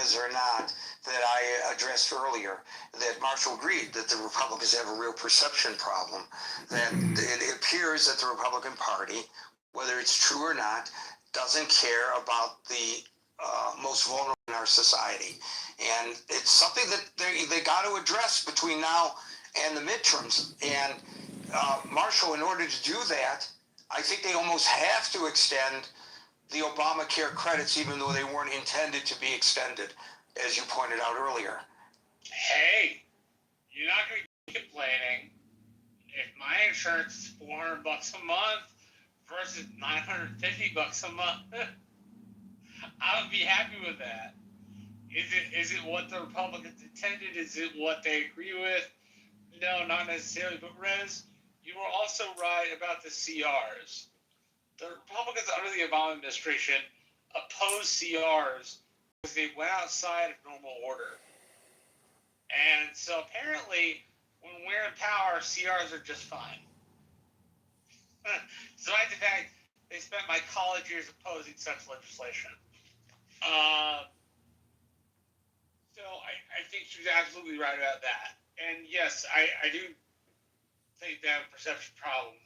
is or not that I addressed earlier, that Marshall agreed that the Republicans have a real perception problem, that it appears that the Republican Party, whether it's true or not, doesn't care about the most vulnerable in our society. And it's something that they got to address between now and the midterms. And Marshall, in order to do that, I think they almost have to extend the Obamacare credits, even though they weren't intended to be extended, as you pointed out earlier. Hey, you're not going to be complaining if my insurance is $400 a month versus $950 a month. I would be happy with that. Is it what the Republicans intended? Is it what they agree with? No, not necessarily. But Rez, you were also right about the CRs. The Republicans under the Obama administration opposed CRs because they went outside of normal order. And so apparently, when we're in power, CRs are just fine. Despite the fact they spent my college years opposing such legislation. So I think she's absolutely right about that. And yes, I do think they have a perception problem.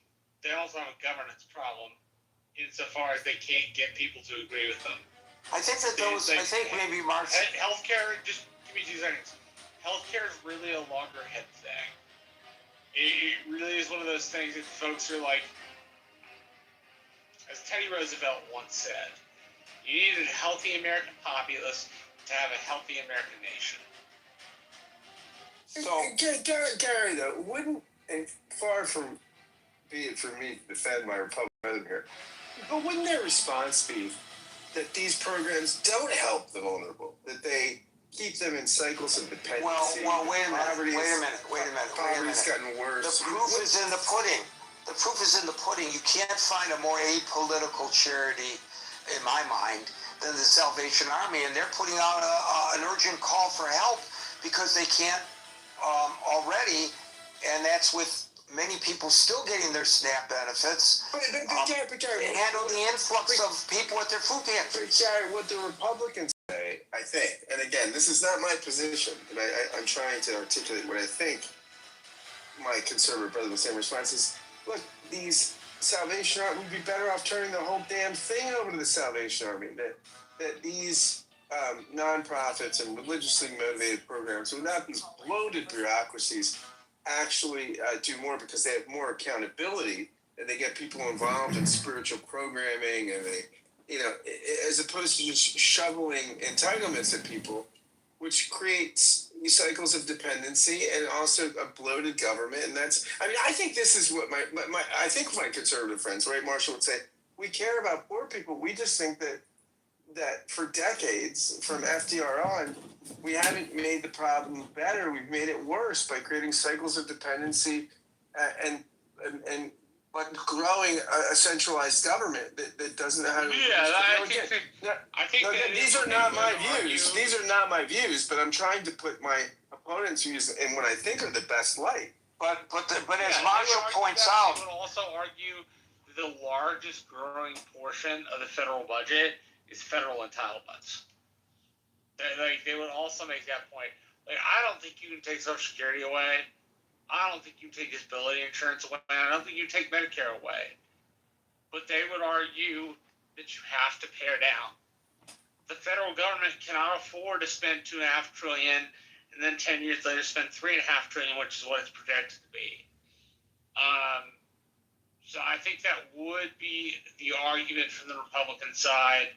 They also have a governance problem insofar as they can't get people to agree with them. I think that those, I think maybe March. Healthcare, just give me 2 seconds. Healthcare is really a loggerhead thing. It really is one of those things that folks are like, as Teddy Roosevelt once said, you need a healthy American populace to have a healthy American nation. So, Gary, though, wouldn't, and far from be it for me to defend my Republican here, but wouldn't their response be that these programs don't help the vulnerable, that they keep them in cycles of dependency? Well, wait a minute. Poverty's gotten worse. The proof is in the pudding. The proof is in the pudding. You can't find a more apolitical charity, in my mind, than the Salvation Army, and they're putting out an urgent call for help because they can't already, and that's with many people still getting their SNAP benefits. But Gary, handle the influx of people at their food pantries. But Gary, what the Republicans say, I think, and again, this is not my position, and I'm trying to articulate what I think my conservative brother was saying in response is, look, these Salvation Army would be better off turning the whole damn thing over to the Salvation Army. That these nonprofits and religiously motivated programs, without these bloated bureaucracies, actually do more because they have more accountability and they get people involved in spiritual programming and they, as opposed to just shoveling entitlements at people, which creates these cycles of dependency and also a bloated government. And I think this is what I think my conservative friends, right, Marshall, would say, we care about poor people. We just think that for decades, from FDR on, we haven't made the problem better. We've made it worse by creating cycles of dependency and growing a centralized government that doesn't know how to. Yeah, I think these are not my views. These are not my views, but I'm trying to put my opponent's views in what I think are the best light. But as Marshall points out, I would also argue the largest growing portion of the federal budget is federal entitlements. They would also make that point. I don't think you can take Social Security away. I don't think you can take disability insurance away. I don't think you can take Medicare away. But they would argue that you have to pare down. The federal government cannot afford to spend $2.5 trillion and then 10 years later spend $3.5 trillion, which is what it's projected to be. So I think that would be the argument from the Republican side,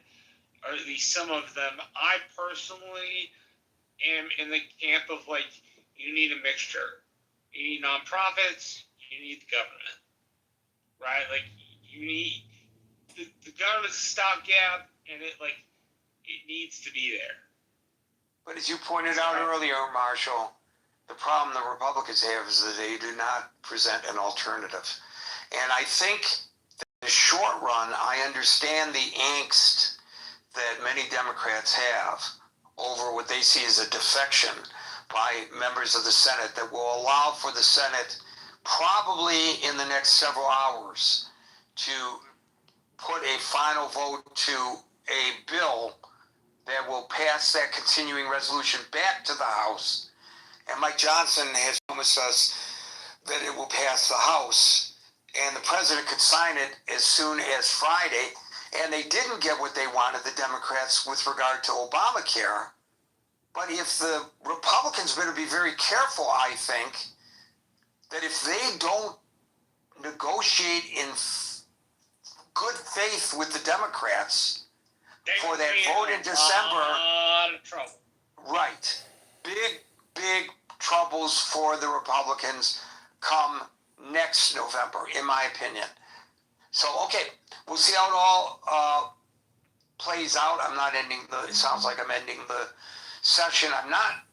or at least some of them. I personally am in the camp of you need a mixture. You need nonprofits, you need the government, right? You need the government's a stopgap, and it needs to be there. But as you pointed out earlier, Marshall, the problem the Republicans have is that they do not present an alternative. And I think that in the short run, I understand the angst that many Democrats have over what they see as a defection by members of the Senate that will allow for the Senate probably in the next several hours to put a final vote to a bill that will pass that continuing resolution back to the House. And Mike Johnson has promised us that it will pass the House and the president could sign it as soon as Friday. And they didn't get what they wanted, the Democrats, with regard to Obamacare. But if the Republicans better be very careful, I think, that if they don't negotiate in good faith with the Democrats for that vote in December, a lot of trouble. right, big troubles for the Republicans come next November, in my opinion. So, okay, we'll see how it all plays out. I'm not ending it sounds like I'm ending the session. I'm not.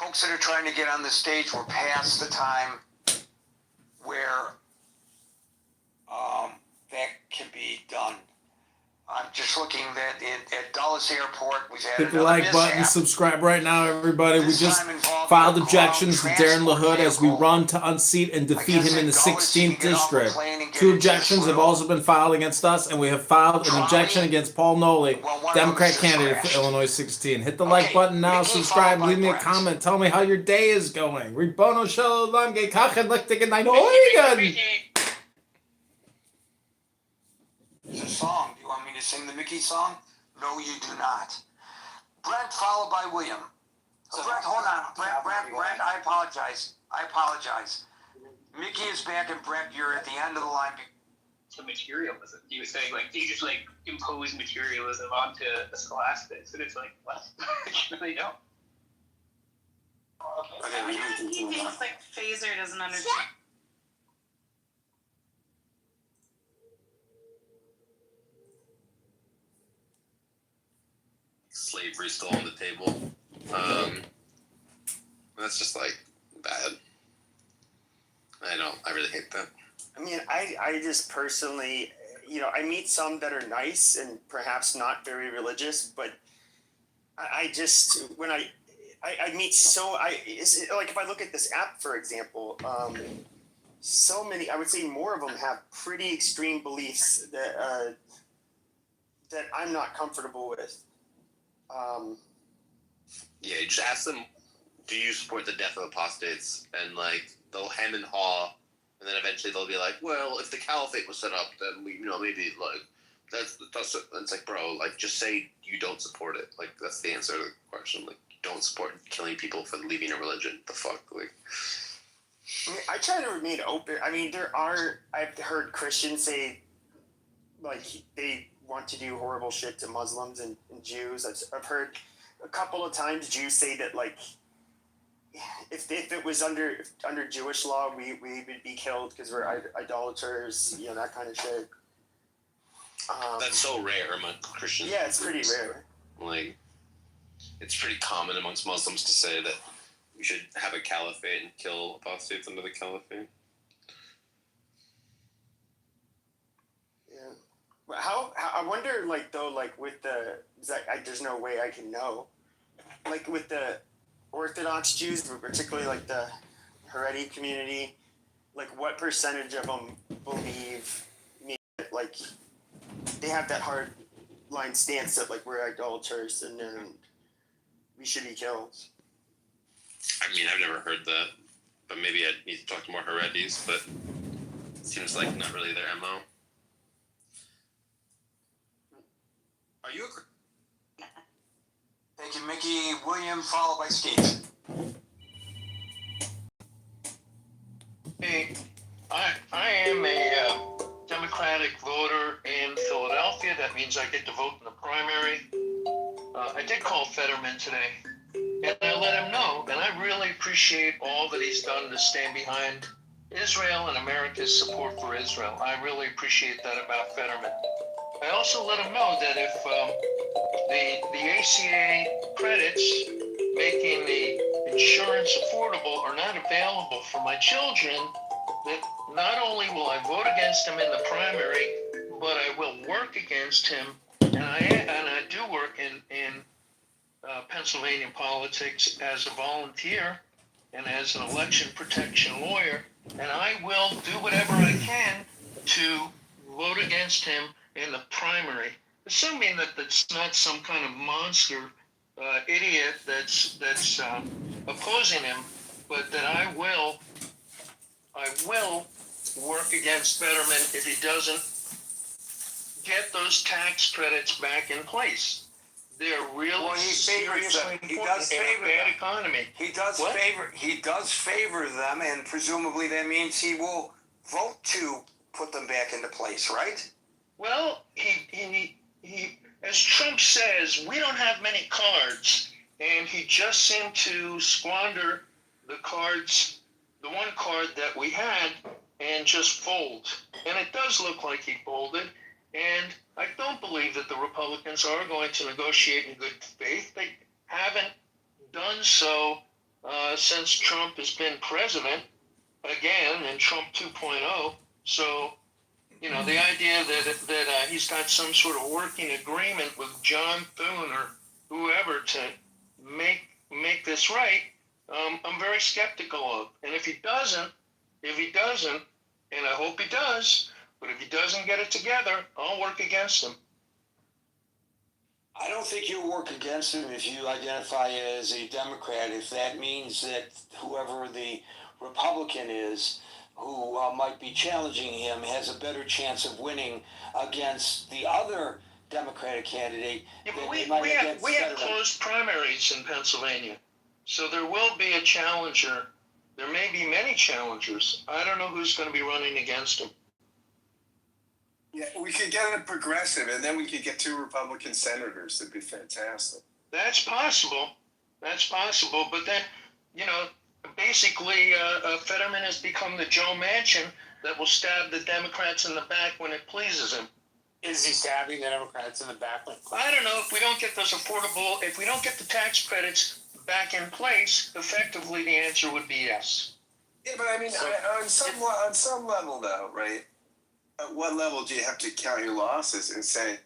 Folks that are trying to get on the stage, we're past the time where that can be done. I'm just looking at Dulles Airport. We've had Hit the another like button, mishap. subscribe right now, everybody. We This just time involving filed a objections to ground Darren LaHood as we transport run to unseat and defeat guess him in the at Dulles, you 16th can get off the district. plane and get 2 into the objections have soil. also been filed against us, and we have filed an Trolley? objection against Paul Nolly, Well, one of Democrat them just candidate crashed. for Illinois 16. Hit the Okay, like button now, Mickey, subscribe, followed by leave me a Brett. comment. Tell me how your day is going. Ribono Shel Olam Geikachen Lichtigen Dein Mickey, Oregon. Mickey. It's a song. Do you want me to sing the Mickey song? No, you do not. Brent, followed by William. Brent, hold on. Brent, I apologize. Mickey is back, and Brent, you're at the end of the line. To materialism. He was saying, like, you just, like, impose materialism onto the scholastics. And it's like, what? You really don't. Okay, we can He continue now. thinks like Phaser doesn't understand. Slavery still on the table. That's just like bad. I really hate that. I mean, I just personally, I meet some that are nice and perhaps not very religious, but I just, when I meet like if I look at this app, for example, so many, I would say more of them have pretty extreme beliefs that I'm not comfortable with. Yeah, you just ask them, do you support the death of apostates? And like they'll hem and haw, and then eventually they'll be like, well, if the caliphate was set up, then we, maybe like that's it's like, bro, like just say you don't support it. Like that's the answer to the question. Like you don't support killing people for leaving a religion. The fuck, like. I mean, I try to remain open. I mean, I've heard Christians say, like, they want to do horrible shit to Muslims and Jews. I've heard a couple of times Jews say that, like, if it was under Jewish law, we would be killed because we're idolaters, that kind of shit. That's so rare among Christians. Yeah, it's pretty rare. Like, it's pretty common amongst Muslims to say that we should have a caliphate and kill apostates under the caliphate. Yeah. But how I wonder, like, though, like with there's no way I can know, like with the Orthodox Jews, particularly like the Haredi community, like what percentage of them believe like they have that hard line stance that like we're idolaters and we should be killed. I mean, I've never heard that, but maybe I need to talk to more Haredis, but it seems like not really their MO. Are you a... Thank you, Mickey. William, followed by Steve. Hey, I am a Democratic voter in Philadelphia. That means I get to vote in the primary. I did call Fetterman today, and I let him know, and I really appreciate all that he's done to stand behind Israel and America's support for Israel. I really appreciate that about Fetterman. I also let him know that if the ACA credits making the insurance affordable are not available for my children, that not only will I vote against him in the primary, but I will work against him, and I do work in Pennsylvania politics as a volunteer and as an election protection lawyer, and I will do whatever I can to vote against him in the primary. assuming that that's not some kind of monster idiot that's opposing him, but that I will work against Fetterman if he doesn't get those tax credits back in place. They're really Well, he favors them. seriously He important does in a favor bad them. economy. He does What? favor them, and presumably that means he will vote to put them back into place, right? Well, he as Trump says, we don't have many cards, and he just seemed to squander the cards, the one card that we had, and just fold. And it does look like he folded, and I don't believe that the Republicans are going to negotiate in good faith. They haven't done so since Trump has been president again in Trump 2.0. So, you know, the idea that he's got some sort of working agreement with John Thune or whoever to make this right, I'm very skeptical of. And if he doesn't, and I hope he does, but if he doesn't get it together, I'll work against him. I don't think you'll work against him if you identify as a Democrat, if that means that whoever the Republican is who might be challenging him has a better chance of winning against the other Democratic candidate. Yeah, but than we they might have against closed Fetterman. primaries in Pennsylvania, so there will be a challenger. There may be many challengers. I don't know who's going to be running against him. Yeah, we could get a progressive, and then we could get 2 Republican senators. That'd be fantastic. That's possible. But then, you know, basically, Fetterman has become the Joe Manchin that will stab the Democrats in the back when it pleases him. Is he stabbing the Democrats in the back? I don't know. If we don't get if we don't get the tax credits back in place, effectively the answer would be yes. Yeah, but I mean, on some level, though, right? At what level do you have to count your losses and say,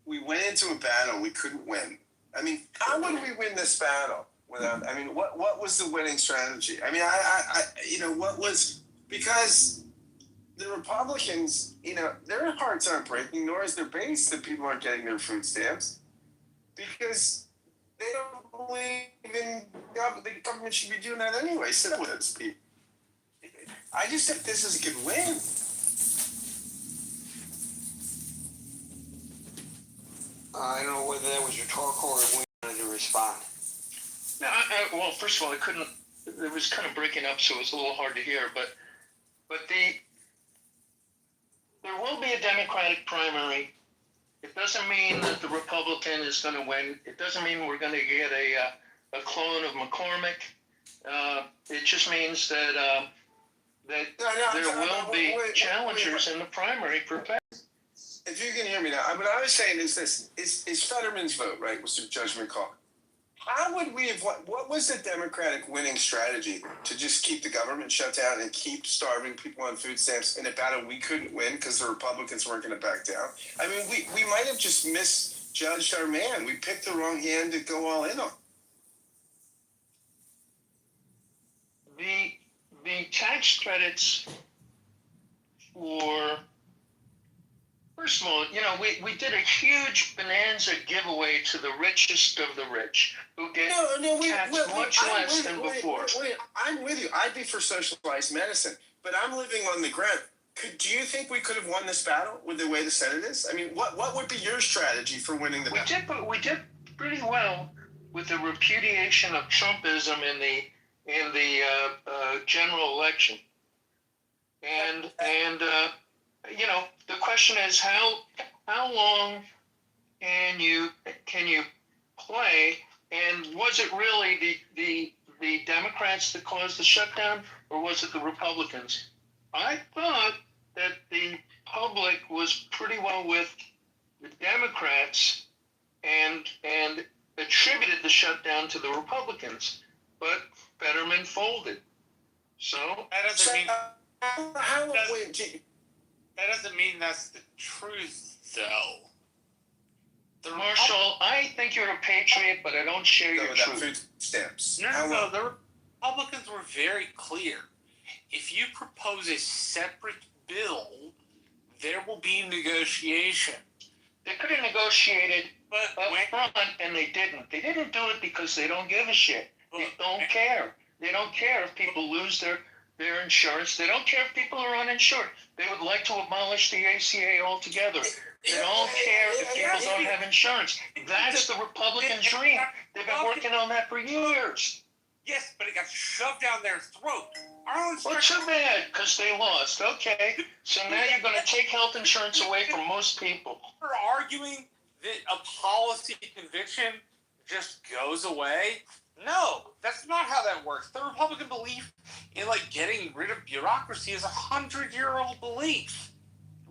we went into a battle we couldn't win? I mean, how would we win this battle without? I mean, what was the winning strategy? I mean, what was, because the Republicans, their hearts aren't breaking, nor is their base that people aren't getting their food stamps, because they don't believe in the government should be doing that anyway. Sit with those people. I just think this is a good win. I don't know whether that was rhetorical or we wanted to respond. No, well, first of all, it was kind of breaking up, so it was a little hard to hear. But there will be a Democratic primary. It doesn't mean that the Republican is going to win. It doesn't mean we're going to get a clone of McCormick. It just means that there will be challengers in the primary for president. If you can hear me now, what I was saying is this: is Fetterman's vote, right, was a judgment call. How would we have? What was the Democratic winning strategy to just keep the government shut down and keep starving people on food stamps in a battle we couldn't win because the Republicans weren't going to back down? I mean, we might have just misjudged our man. We picked the wrong hand to go all in on. The tax credits for. First of all, we did a huge bonanza giveaway to the richest of the rich, who get taxed much less than before. I'm with you. I'd be for socialized medicine, but I'm living on the ground. Do you think we could have won this battle with the way the Senate is? I mean, what would be your strategy for winning the battle? We did pretty well with the repudiation of Trumpism in the general election, and the question is how long can you play, and was it really the Democrats that caused the shutdown, or was it the Republicans? I thought that the public was pretty well with the Democrats and attributed the shutdown to the Republicans, but Fetterman folded. So That doesn't mean That doesn't mean that's the truth, though. Marshall, I think you're a patriot, but I don't share your truth. Food stamps. No. The Republicans were very clear. If you propose a separate bill, there will be negotiation. They could have negotiated But up when, front, and they didn't. They didn't do it because they don't give a shit. They don't care. They don't care if people lose their insurance. They don't care if people are uninsured. They would like to abolish the ACA altogether. They don't care if people don't have insurance. That's the Republican dream. They've been working on that for years. yes, but it got shoved down their throat. Well, too bad, because they lost. Okay, so now you're going to take health insurance away from most people. You're arguing that a policy conviction just goes away. No, that's not how that works. The Republican belief in getting rid of bureaucracy is 100-year-old belief.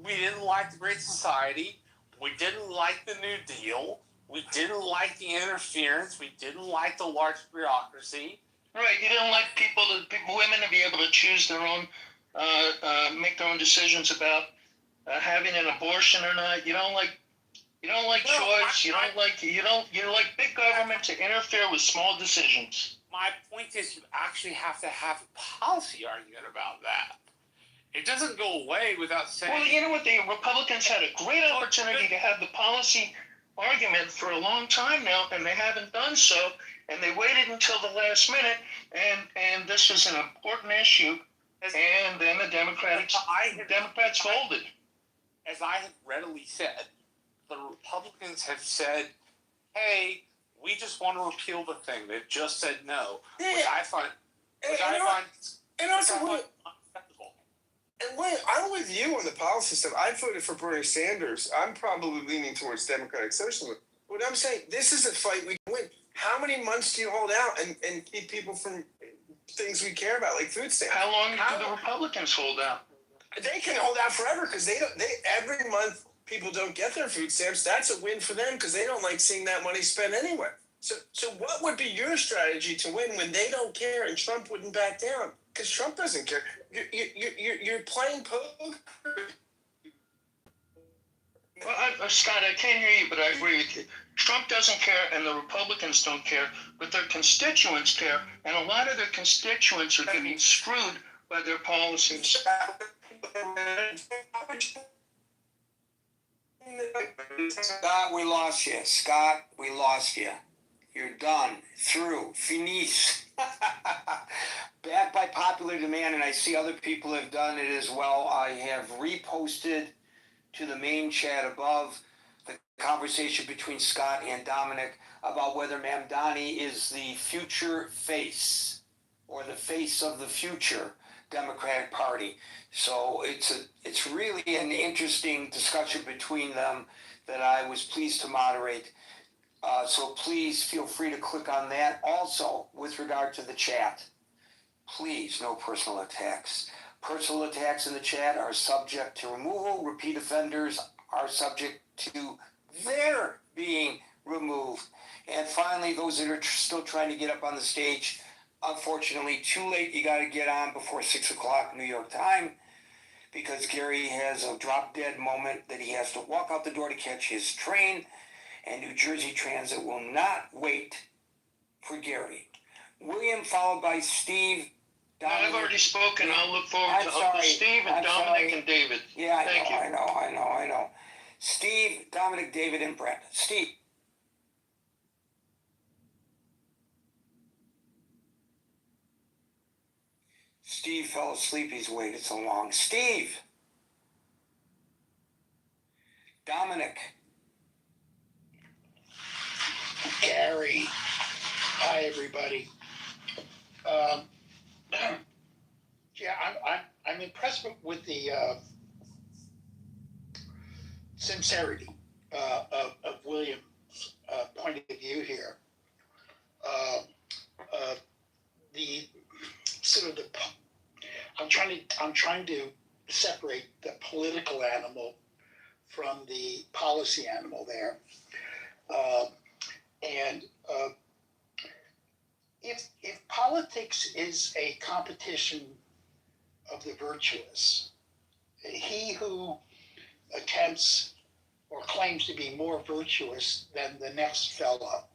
We didn't like the Great Society. We didn't like the New Deal. We didn't like the interference. We didn't like the large bureaucracy. Right, you don't like women to be able to choose their own, make their own decisions about having an abortion or not. You don't like choice. You like big government to interfere with small decisions. My point is, you actually have to have a policy argument about that. It doesn't go away without saying. Well, you know what? The Republicans had a great opportunity to have the policy argument for a long time now, and they haven't done so. And they waited until the last minute, and this is an important issue. And then the Democrats folded. As I have readily said, the Republicans have said, "Hey, we just want to repeal the thing." They've just said no, which I find unacceptable. And wait, I'm with you on the policy stuff. I voted for Bernie Sanders. I'm probably leaning towards Democratic socialism. What I'm saying, this is a fight we can win. How many months do you hold out and keep people from things we care about, like food stamps? How long do the Republicans hold out? They can hold out forever because they every month people don't get their food stamps. That's a win for them because they don't like seeing that money spent anyway. So what would be your strategy to win when they don't care and Trump wouldn't back down? Because Trump doesn't care. You're playing poker. Well, Scott, I can't hear you, but I agree with you. Trump doesn't care, and the Republicans don't care, but their constituents care, and a lot of their constituents are getting screwed by their policies. Scott, we lost you. Scott, we lost you. You're done. Through. Finis. Back by popular demand, and I see other people have done it as well. I have reposted to the main chat above the conversation between Scott and Dominic about whether Mamdani is the future face or the face of the future Democratic Party. So it's really an interesting discussion between them that I was pleased to moderate. So please feel free to click on that. Also, with regard to the chat, please, no personal attacks. Personal attacks in the chat are subject to removal. Repeat offenders are subject to their being removed. And finally, those that are still trying to get up on the stage, unfortunately, too late. You got to get on before 6 o'clock New York time because Gary has a drop-dead moment that he has to walk out the door to catch his train, and New Jersey Transit will not wait for Gary. William, followed by Steve. Dominic. I've already spoken. I'll look forward to Uncle Steve and Dominic and David. Yeah, I know. Steve, Dominic, David, and Brett. Steve. Steve fell asleep. He's waited so long. Steve. Dominic. Gary. Hi, everybody. Yeah, I'm impressed with the sincerity of William's point of view here. The sort of the I'm trying to separate the political animal from the policy animal there, and if politics is a competition of the virtuous, he who attempts or claims to be more virtuous than the next fellow,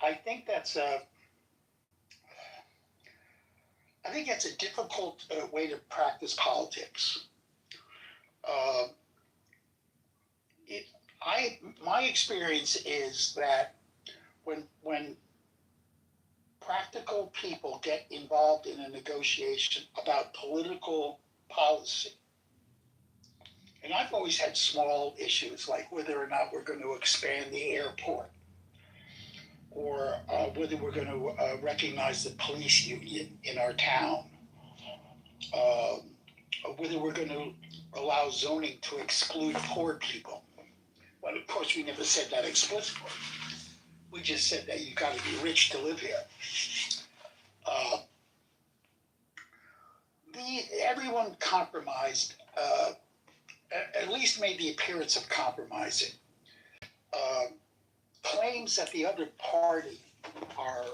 I think that's a difficult way to practice politics. Uh, my experience is that when practical people get involved in a negotiation about political policy, and I've always had small issues like whether or not we're going to expand the airport, or whether we're going to recognize the police union in our town, or whether we're going to allow zoning to exclude poor people. Well, of course, we never said that explicitly. We just said that you've got to be rich to live here. Everyone compromised, at least made the appearance of compromising. Claims that the other party are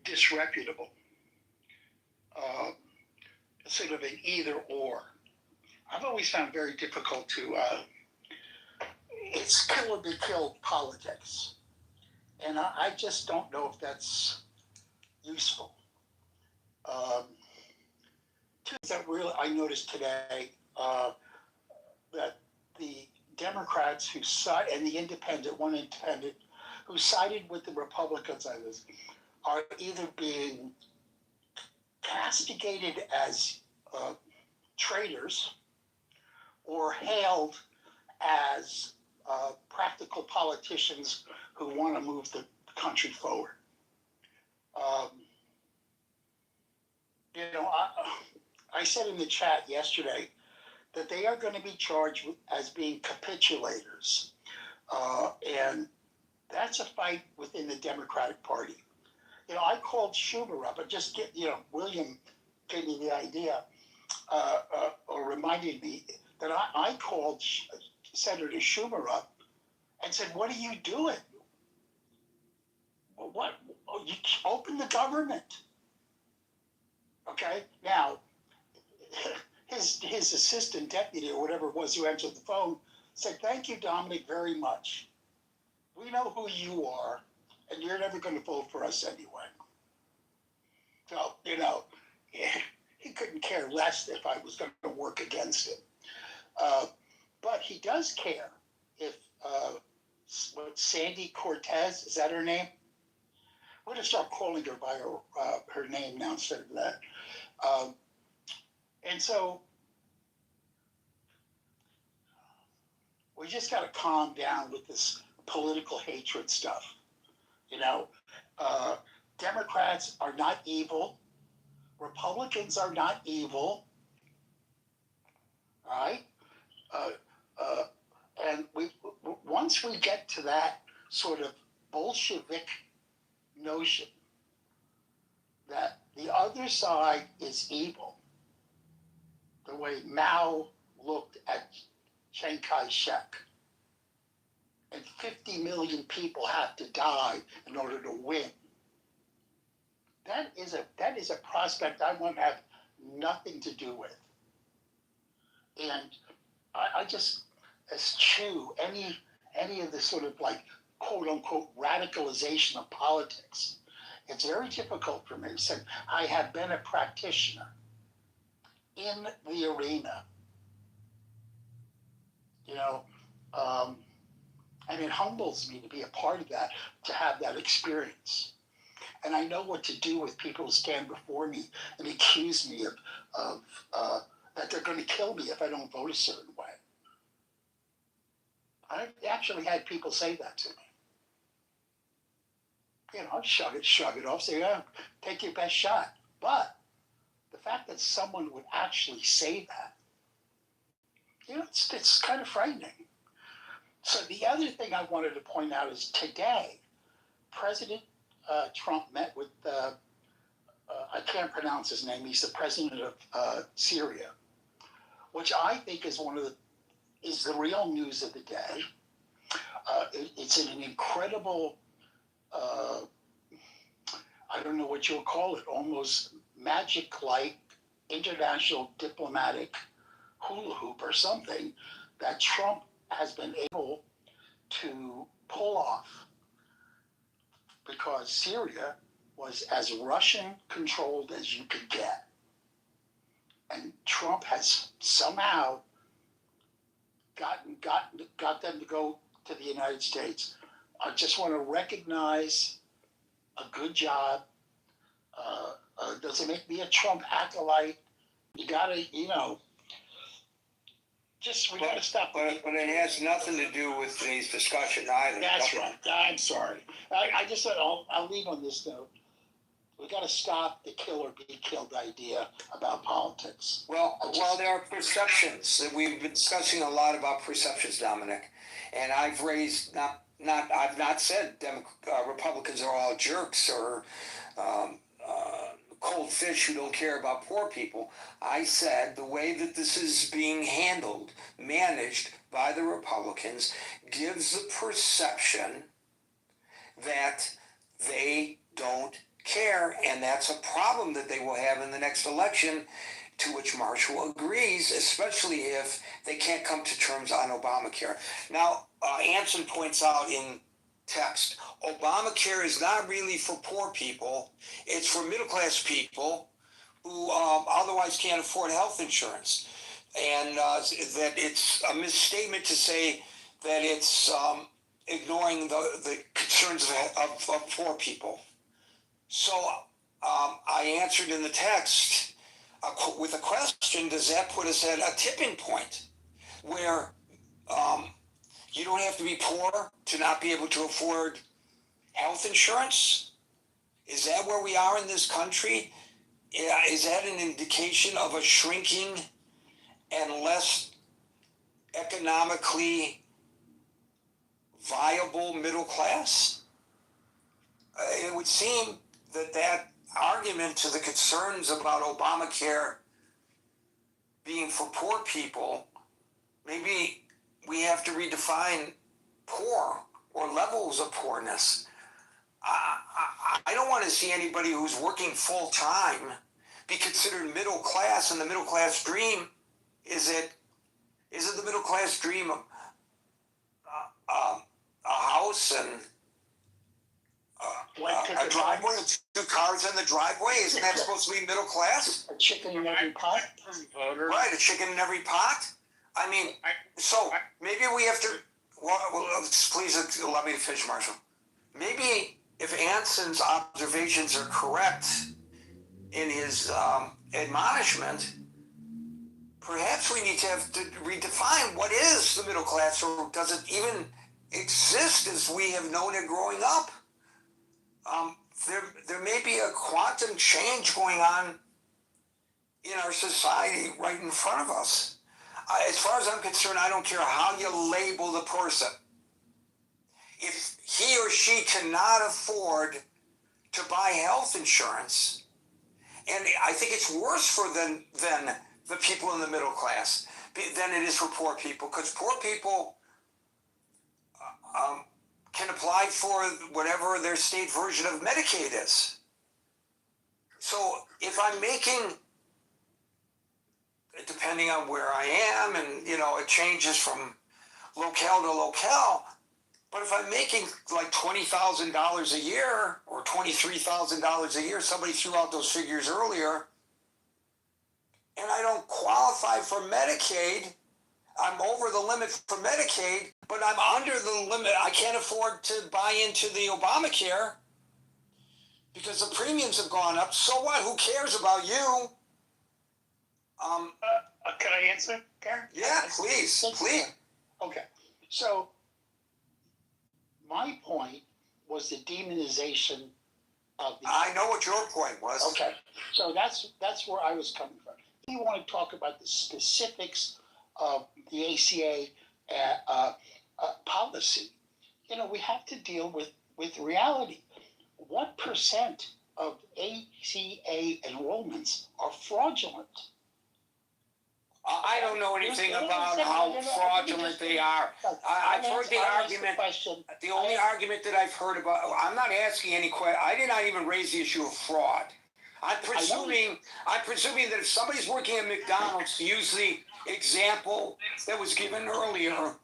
disreputable, sort of an either or. I've always found very difficult to, it's kill or be killed politics. And I just don't know if that's useful. Two things that really I noticed today, that the Democrats who side and the one independent who sided with the Republicans on this are either being castigated as traitors or hailed as practical politicians who want to move the country forward. I said in the chat yesterday that they are going to be charged as being capitulators. And that's a fight within the Democratic Party. I called Schumer up, and just William gave me the idea, or reminded me that I called Senator Schumer up and said, "What are you doing? What? You open the government." Okay, now his assistant deputy or whatever it was who answered the phone said, "Thank you, Dominic, very much. We know who you are, and you're never going to vote for us anyway." So, he couldn't care less if I was going to work against him. But he does care if, Sandy Cortez, is that her name? I'm going to start calling her by her name now instead of that. And so we just got to calm down with this political hatred stuff. Democrats are not evil. Republicans are not evil. All right? And once we get to that sort of Bolshevik notion that the other side is evil, the way Mao looked at Chiang Kai-shek, and 50 million people have to die in order to win. That is a prospect I want to have nothing to do with. And I just eschew any of this sort of like quote unquote radicalization of politics. It's very difficult for me. So I have been a practitioner in the arena, and it humbles me to be a part of that, to have that experience. And I know what to do with people who stand before me and accuse me of that they're going to kill me if I don't vote a certain way. I've actually had people say that to me. I'll shrug it off, say, "Oh, take your best shot." But the fact that someone would actually say that, it's kind of frightening. So the other thing I wanted to point out is today, President Trump met with, I can't pronounce his name, he's the president of Syria, which I think is is the real news of the day. It's in an incredible, I don't know what you'll call it, almost magic-like international diplomatic hula hoop or something that Trump has been able to pull off, because Syria was as Russian controlled as you could get. and Trump has somehow got them to go to the United States. I just want to recognize a good job. Doesn't make me a Trump acolyte. You gotta, we gotta stop. But it has nothing to do with today's discussion either. That's right. I'm sorry. I just said I'll leave on this note. We got to stop the kill or be killed idea about politics. Well, there are perceptions. We've been discussing a lot about perceptions, Dominic, and I've raised I've not said Republicans are all jerks or cold fish who don't care about poor people. I said the way that this is being managed by the Republicans, gives the perception that they don't care, and that's a problem that they will have in the next election, to which Marshall agrees, especially if they can't come to terms on Obamacare. Now, Anson points out in text, Obamacare is not really for poor people, it's for middle-class people who otherwise can't afford health insurance. And that it's a misstatement to say that it's ignoring the concerns of poor people. So I answered in the text with a question, does that put us at a tipping point where you don't have to be poor to not be able to afford health insurance? Is that where we are in this country? Is that an indication of a shrinking and less economically viable middle class? It would seem that argument to the concerns about Obamacare being for poor people, maybe we have to redefine poor or levels of poorness. I don't want to see anybody who's working full time be considered middle class, and the middle class dream is it the middle class dream of a house and a driveway, 2 cars in the driveway? Isn't that supposed to be middle class? A chicken in every pot. Voter. Right, a chicken in every pot. I mean, so maybe we have to. Well, please allow me to finish, Marshall. Maybe if Anson's observations are correct in his admonishment, perhaps we need to have to redefine what is the middle class, or does it even exist as we have known it growing up? There may be a quantum change going on in our society right in front of us. As far as I'm concerned, I don't care how you label the person. If he or she cannot afford to buy health insurance, and I think it's worse than the people in the middle class than it is for poor people, because poor people can apply for whatever their state version of Medicaid is. So if I'm making, depending on where I am, and it changes from locale to locale, but if I'm making like $20,000 a year or $23,000 a year, somebody threw out those figures earlier, and I don't qualify for Medicaid, I'm over the limit for Medicaid, but I'm under the limit. I can't afford to buy into the Obamacare because the premiums have gone up. So what? Who cares about you? Can I answer, Karen? Yeah, please. Okay. So my point was the demonization of the. I know what your point was. Okay. So that's where I was coming from. You want to talk about the specifics of the ACA policy. We have to deal with reality. What percent of ACA enrollments are fraudulent? I don't know anything about how fraudulent they are. I've heard the argument. The only argument that I've heard about, I'm not asking any question. I did not even raise the issue of fraud. I'm presuming that if somebody's working at McDonald's, to use the example that was given earlier,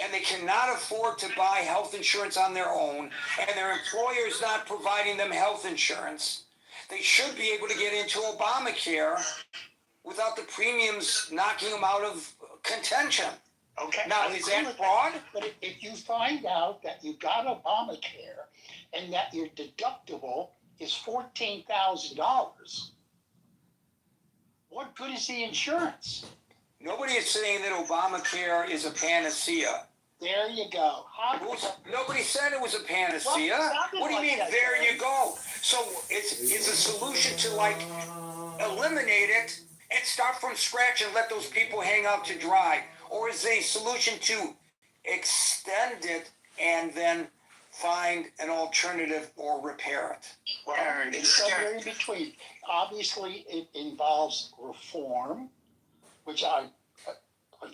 and they cannot afford to buy health insurance on their own, and their employer is not providing them health insurance, they should be able to get into Obamacare without the premiums knocking them out of contention. Okay. Now, I is agree that with fraud? But if you find out that you got Obamacare and that your deductible is $14,000, what good is the insurance? Nobody is saying that Obamacare is a panacea. There you go. Nobody said it was a panacea. Well, it sounded What do you like mean, that, there Gary. you go? So it's a solution to like eliminate it and start from scratch and let those people hang out to dry? Or is a solution to extend it and then find an alternative or repair it? Well, it's somewhere in between. Obviously, it involves reform, which I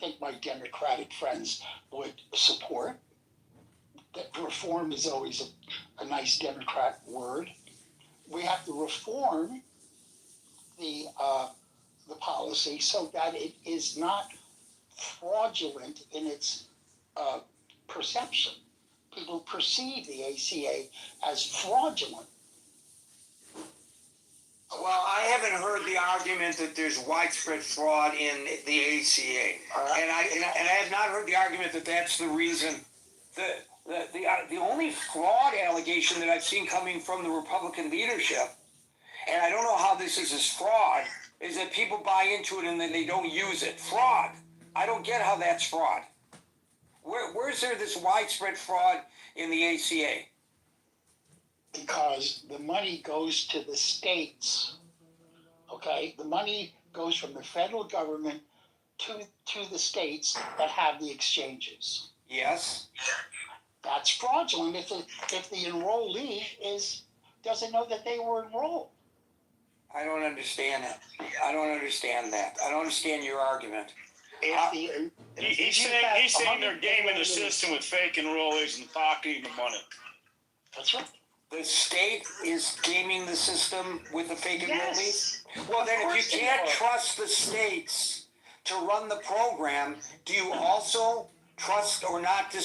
think my Democratic friends would support. That reform is always a nice Democrat word. We have to reform the policy so that it is not fraudulent in its perception. People perceive the ACA as fraudulent. Well, I haven't heard the argument that there's widespread fraud in the ACA, and I have not heard the argument that that's the reason. The only fraud allegation that I've seen coming from the Republican leadership, and I don't know how this is as fraud, is that people buy into it and then they don't use it. Fraud. I don't get how that's fraud. Where's there this widespread fraud in the ACA? Because the money goes to the states. Okay, the money goes from the federal government to the states that have the exchanges. Yes. That's fraudulent if the enrollee doesn't know that they were enrolled. I don't understand it. I don't understand that. I don't understand your argument. He's saying they're gaming the system with fake enrollees and pocketing the money. That's right. The state is gaming the system with the fake Yes. enrollees? Well, then if you can't trust the states to run the program, do you also trust or not do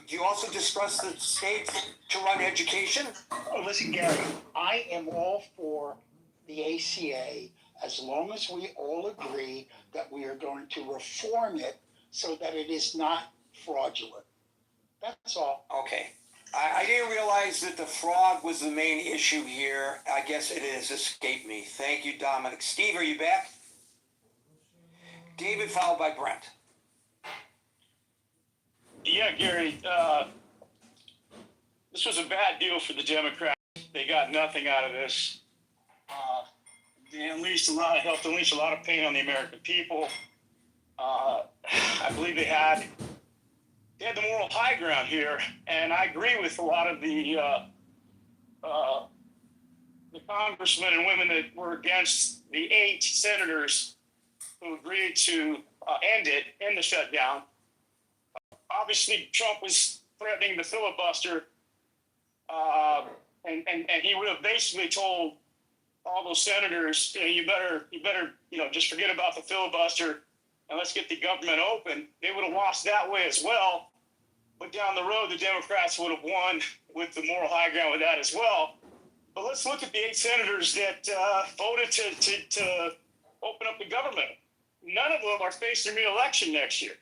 you also distrust the states to run education? Oh, listen, Gary, I am all for the ACA as long as we all agree that we are going to reform it so that it is not fraudulent. That's all. Okay. I didn't realize that the fraud was the main issue here. I guess it has escaped me. Thank you, Dominic. Steve, are you back? David, followed by Brent. Yeah, Gary, this was a bad deal for the Democrats. They got nothing out of this. They unleashed a lot of pain on the American people. I believe they had the moral high ground here, and I agree with a lot of the congressmen and women that were against the 8 senators who agreed to end the shutdown. Obviously, Trump was threatening the filibuster, and he would have basically told all those senators, you better, just forget about the filibuster and let's get the government open. They would have lost that way as well. But down the road, the Democrats would have won with the moral high ground with that as well. But let's look at the 8 senators that voted to open up the government. None of them are facing re-election next year.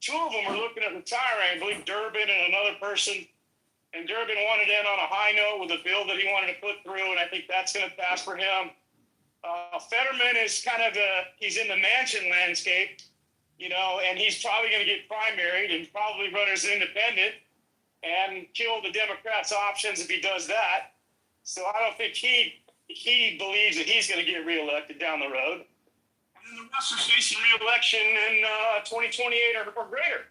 2 of them are looking at retiring. I believe Durbin and another person. And Durbin wanted to end on a high note with a bill that he wanted to put through, and I think that's going to pass for him. Fetterman is kind of he's in the mansion landscape, and he's probably going to get primaried and probably run as an independent and kill the Democrats' options if he does that. So I don't think he believes that he's going to get reelected down the road. And then the rest are facing reelection in 2028 or greater.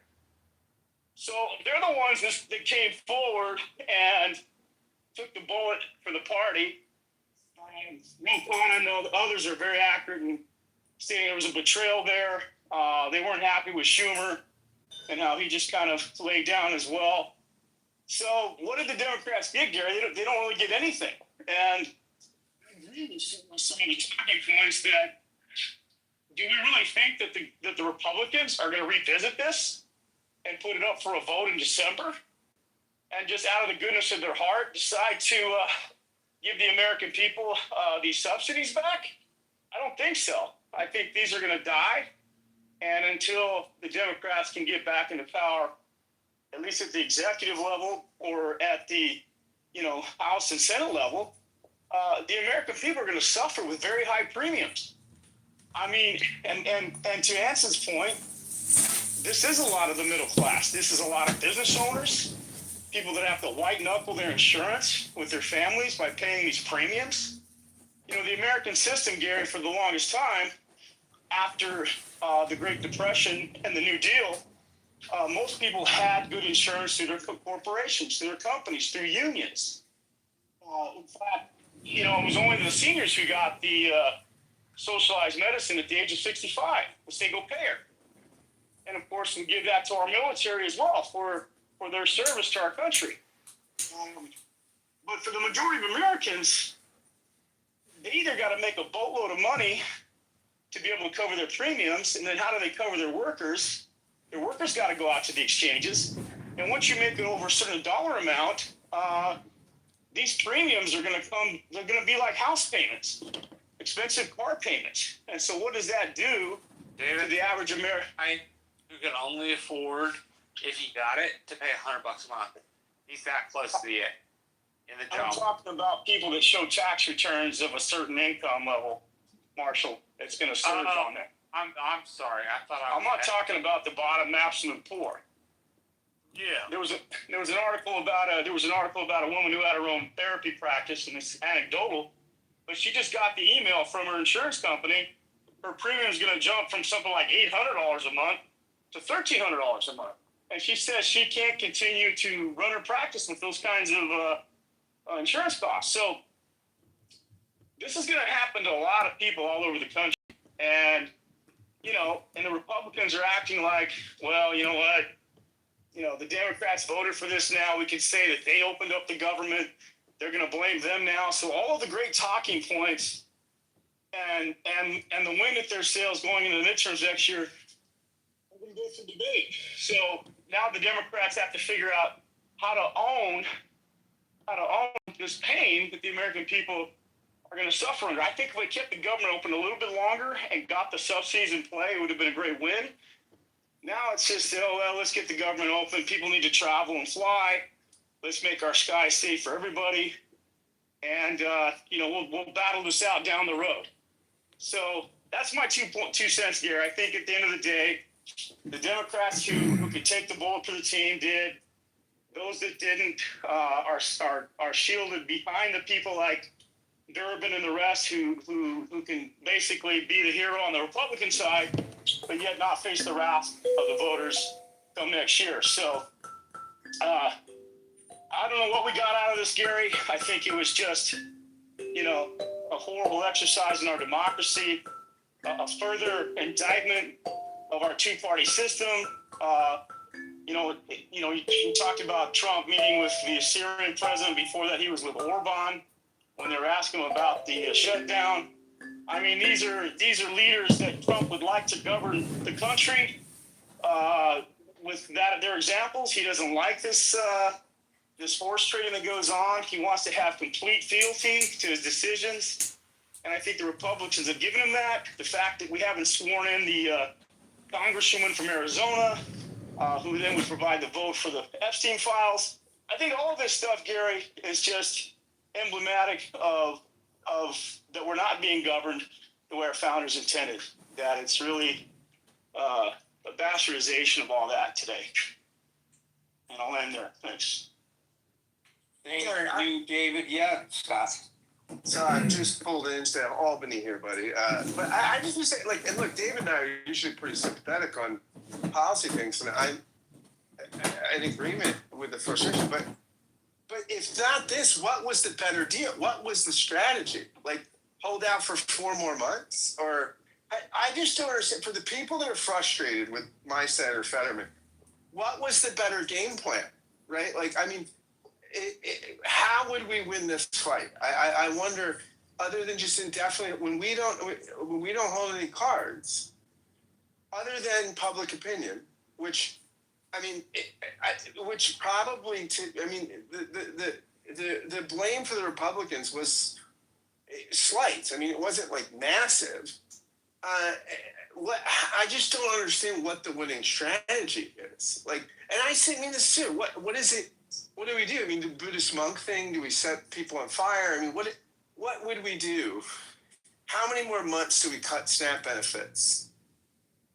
So they're the ones that came forward and took the bullet for the party. I know the others are very accurate in saying there was a betrayal there. They weren't happy with Schumer and how he just kind of laid down as well. So what did the Democrats get, Gary? They don't really get anything. And I agree with some of the talking points that do we really think that the Republicans are going to revisit this and put it up for a vote in December and just out of the goodness of their heart decide to give the American people these subsidies back? I don't think so. I think these are going to die. And until the Democrats can get back into power, at least at the executive level or at the, House and Senate level, the American people are going to suffer with very high premiums. I mean, and to Anson's point, this is a lot of the middle class. This is a lot of business owners, people that have to white knuckle their insurance with their families by paying these premiums. The American system, Gary, for the longest time, after the Great Depression and the New Deal, most people had good insurance through their corporations, through their companies, through unions. In fact, it was only the seniors who got the socialized medicine at the age of 65, the single payer. And of course, we give that to our military as well for their service to our country. But for the majority of Americans, they either got to make a boatload of money to be able to cover their premiums, and then how do they cover their workers? Their workers got to go out to the exchanges. And once you make it over a certain dollar amount, these premiums are going to come, they're going to be like house payments, expensive car payments. And so what does that do to the average American? Who can only afford, if he got it, to pay $100 a month. He's that close to the in the job. I'm talking about people that show tax returns of a certain income level, Marshall. It's going to surge on that. I'm sorry. I thought I'm not talking about the bottom absolute poor. Yeah. There was an article about a woman who had her own therapy practice, and it's anecdotal, but she just got the email from her insurance company. Her premium is going to jump from something like $800 a month to $1,300 a month, and she says she can't continue to run her practice with those kinds of insurance costs. So this is going to happen to a lot of people all over the country, and the Republicans are acting like, well, you know what? The Democrats voted for this now. We can say that they opened up the government. They're going to blame them now. So all of the great talking points and the wind at their sails going into the midterms next year are going to go for debate. So now the Democrats have to figure out how to own this pain that the American people are going to suffer under. I think if we kept the government open a little bit longer and got the subsidies in play, it would have been a great win. Now it's just, let's get the government open. People need to travel and fly. Let's make our skies safe for everybody. And, we'll battle this out down the road. So that's my 2 cents, Gary. I think at the end of the day, the Democrats who could take the bullet for the team did. Those that didn't are shielded behind the people like Durbin and the rest who can basically be the hero on the Republican side, but yet not face the wrath of the voters come next year. So I don't know what we got out of this, Gary. I think it was just, a horrible exercise in our democracy, a further indictment of our two-party system. You talked about Trump meeting with the Syrian president. Before that, he was with Orban when they were asking him about the shutdown. I mean, these are leaders that Trump would like to govern the country. With that, their examples, he doesn't like this horse trading that goes on. He wants to have complete fealty to his decisions, and I think the Republicans have given him that. The fact that we haven't sworn in the congresswoman from Arizona, who then would provide the vote for the Epstein files. I think all of this stuff, Gary, is just emblematic of that we're not being governed the way our founders intended. That it's really a bastardization of all that today. And I'll end there. Thanks. Thank you, David. Yeah, Scott. So I just pulled into Albany here, buddy. But I just want to say, and look, David and I are usually pretty sympathetic on policy things, and I'm in agreement with the frustration. But if not this, what was the better deal? What was the strategy? Hold out for 4 more months? Or I just don't understand. For the people that are frustrated with my Senator Fetterman, what was the better game plan, right? How would we win this fight? I wonder. Other than just indefinitely, when we don't hold any cards, other than public opinion, which probably the blame for the Republicans was slight. I mean, it wasn't massive. what I just don't understand what the winning strategy is. Like, and I mean this too. What is it? What do we do? I mean, the Buddhist monk thing. Do we set people on fire? I mean, what would we do? How many more months do we cut SNAP benefits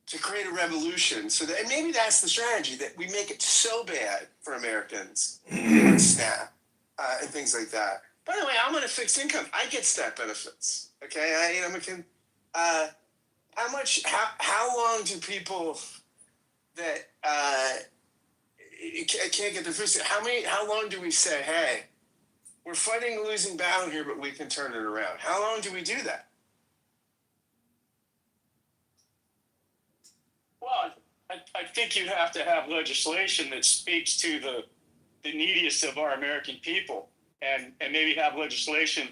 to create a revolution? So that, and maybe that's the strategy, that we make it so bad for Americans on SNAP and things like that. By the way, I'm on a fixed income. I get SNAP benefits. Okay, how long do people that can't get their food? How long do we say, hey, we're fighting a losing battle here, but we can turn it around? How long do we do that? Well, I think you have to have legislation that speaks to the neediest of our American people, and maybe have legislation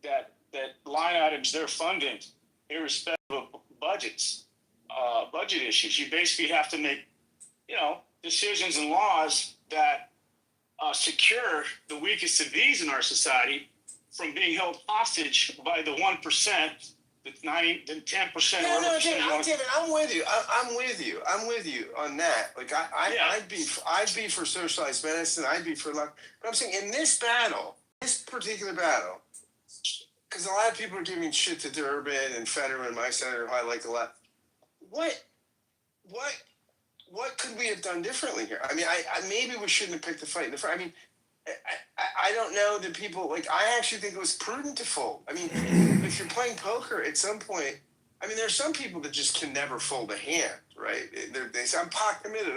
that line items their funding irrespective of budgets, budget issues. You basically have to make, decisions and laws that secure the weakest of these in our society from being held hostage by the 1%, the 10%. No, David, I'm with you. I'm with you on that. Like I'd be for socialized medicine. I'd be for luck. But I'm saying in this particular battle, because a lot of people are giving shit to Durbin and Fetterman, my senator, who I like a lot. What could we have done differently here? I mean, I maybe we shouldn't have picked the fight in the front. I mean, I don't know that people, like, I actually think it was prudent to fold. I mean, if you're playing poker at some point, I mean, there's some people that just can never fold a hand, right? They say, I'm pot committed.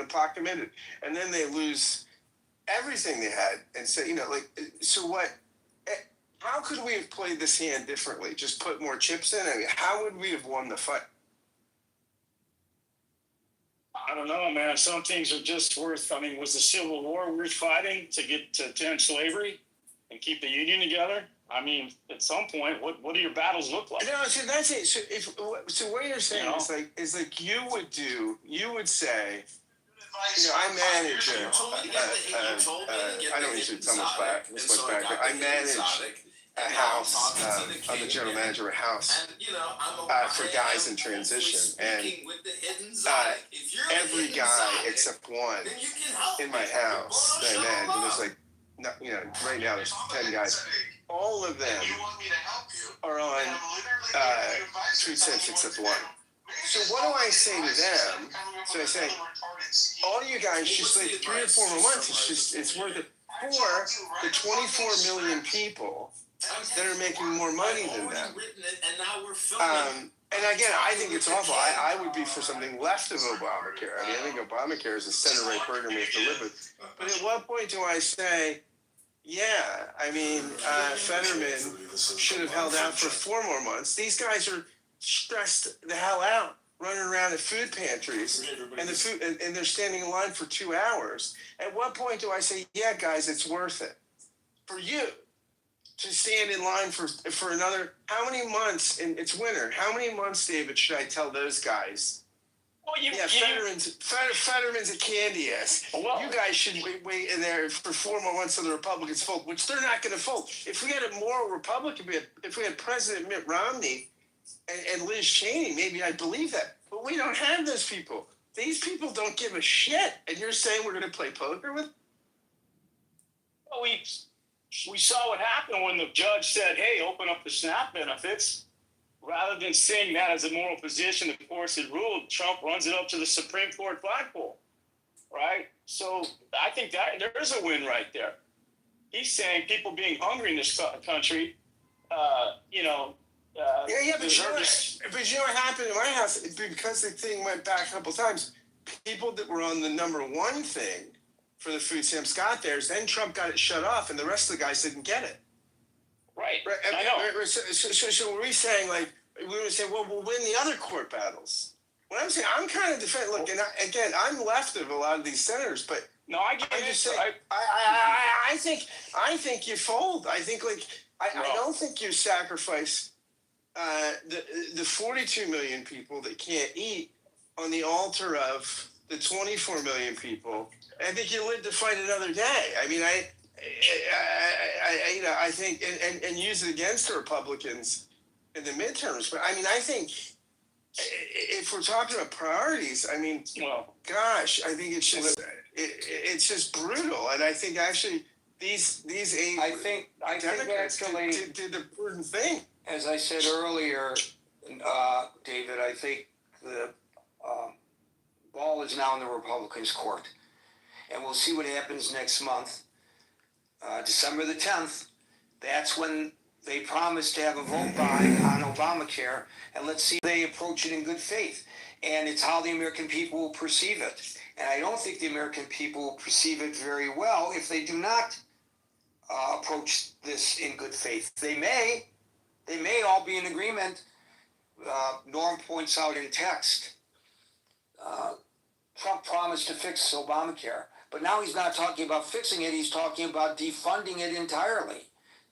And then they lose everything they had and say, so what? How could we have played this hand differently? Just put more chips in? I mean, how would we have won the fight? I don't know, man. Some things are just worth. I mean, was the Civil War worth fighting to end slavery and keep the Union together? I mean, at some point, what do your battles look like? No, so that's it. So what you're saying is like you would say, I manage. I don't need to tell much back. I manage a house. I'm the general manager of a house for guys in transition, and every guy except one in my house that I manage, and there's like, right now there's 10 guys. All of them are on food stamps except one. So what do I say to them? So I say, all you guys, just like 3 or 4 more months, it's worth it for the 24 million people that are making more money than them. And again, I think it's awful. I would be for something left of Obamacare. I mean, I think Obamacare is a center-right program we have to live with. But at what point do I say, yeah, I mean, Fetterman should have held out for 4 more months. These guys are stressed the hell out, running around at food pantries, and they're standing in line for 2 hours. At what point do I say, yeah, guys, it's worth it for you to stand in line for another, how many months, and it's winter, how many months, David, should I tell those guys? Well, Fetterman's a candy ass. Well, you guys should wait in there for 4 more months till the Republicans fold, which they're not going to fold. If we had a moral Republican, if we had President Mitt Romney and Liz Cheney, maybe I'd believe that. But we don't have those people. These people don't give a shit. And you're saying we're going to play poker with? Well, we saw what happened when the judge said, hey, open up the SNAP benefits. Rather than seeing that as a moral position, the courts had ruled, Trump runs it up to the Supreme Court flagpole, right? So I think that there is a win right there. He's saying people being hungry in this country, but you know what happened in my house? Because the thing went back a couple times, people that were on the number one thing for the food stamps got theirs. Then Trump got it shut off, and the rest of the guys didn't get it. Right. I know. So were we saying, like, we were saying, well, we'll win the other court battles? What I'm saying, I'm kind of defending. Look, and again, I'm left of a lot of these senators, but no, I get it. I think you fold. I think, like, I don't think you sacrifice the 42 million people that can't eat on the altar of the 24 million people. I think you live to fight another day. I mean, I think, and use it against the Republicans in the midterms. But I mean, I think if we're talking about priorities, I mean, Well, gosh, I think it's just brutal, and I think actually these eight I think Democrats actually, did the prudent thing. as I said earlier, David, I think the ball is now in the Republicans' court. And we'll see what happens next month. December the 10th, that's when they promised to have a vote by on Obamacare. And let's see if they approach it in good faith. And it's how the American people will perceive it. And I don't think the American people will perceive it very well if they do not approach this in good faith. They may all be in agreement. Norm points out in text, Trump promised to fix Obamacare, but now he's not talking about fixing it, he's talking about defunding it entirely.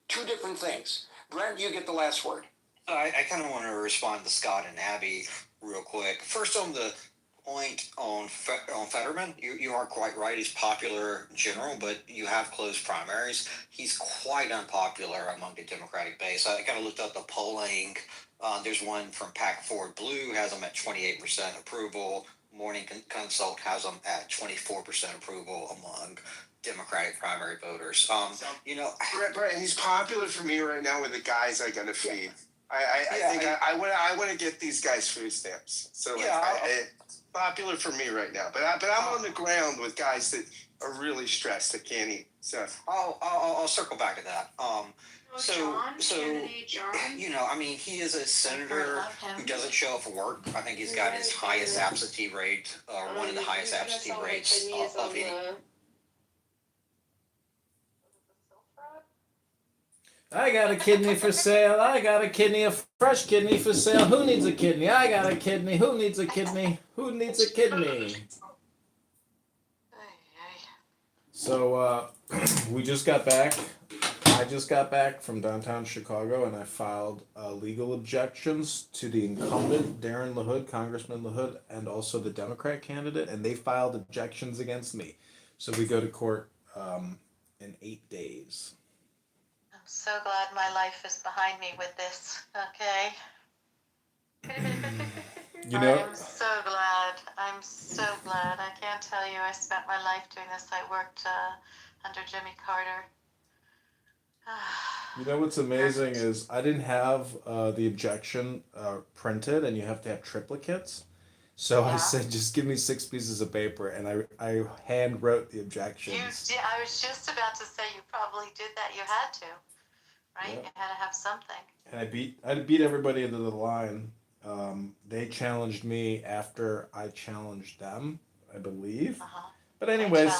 Two different things. Brent, you get the last word. I kind of want to respond to Scott and Abby real quick. First, on the point on Fetterman, you are quite right. He's popular in general, but you have close primaries. He's quite unpopular among the Democratic base. I kind of looked up the polling. There's one from Pack Forward Blue, has him at 28% approval. Morning Consult has him at 24% approval among Democratic primary voters. Brett, he's popular for me right now with the guys I gotta feed. I want to get these guys food stamps. So it's popular for me right now. But I'm on the ground with guys that are really stressed that can't eat. So I'll circle back to that. John, he is a senator who doesn't show up for work. I think he's got his highest absentee rate, one of the highest absentee rates of any. I got a kidney for sale. I got a kidney, a fresh kidney for sale. Who needs a kidney? I got a kidney. Who needs a kidney? Who needs a kidney? So we just got back. I just got back from downtown Chicago, and I filed legal objections to the incumbent, Darren LaHood, Congressman LaHood, and also the Democrat candidate, and they filed objections against me. So we go to court in 8 days. I'm so glad my life is behind me with this. Okay. I'm so glad. I'm so glad. I can't tell you. I spent my life doing this. I worked under Jimmy Carter. You know what's amazing is I didn't have the objection printed, and you have to have triplicates. So I said, just give me 6 pieces of paper, and I hand wrote the objections. I was just about to say you probably did that. You had to, right? Yeah. You had to have something. And I beat everybody into the line. They challenged me after I challenged them, I believe. But anyways,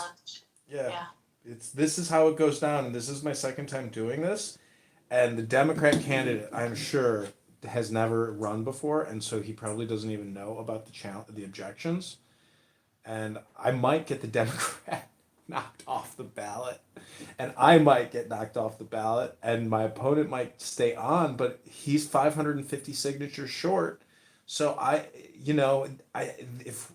this is how it goes down, and this is my second time doing this. And the Democrat candidate, I'm sure, has never run before, and so he probably doesn't even know about the objections. And I might get the Democrat knocked off the ballot, and I might get knocked off the ballot, and my opponent might stay on, but he's 550 signatures short. So if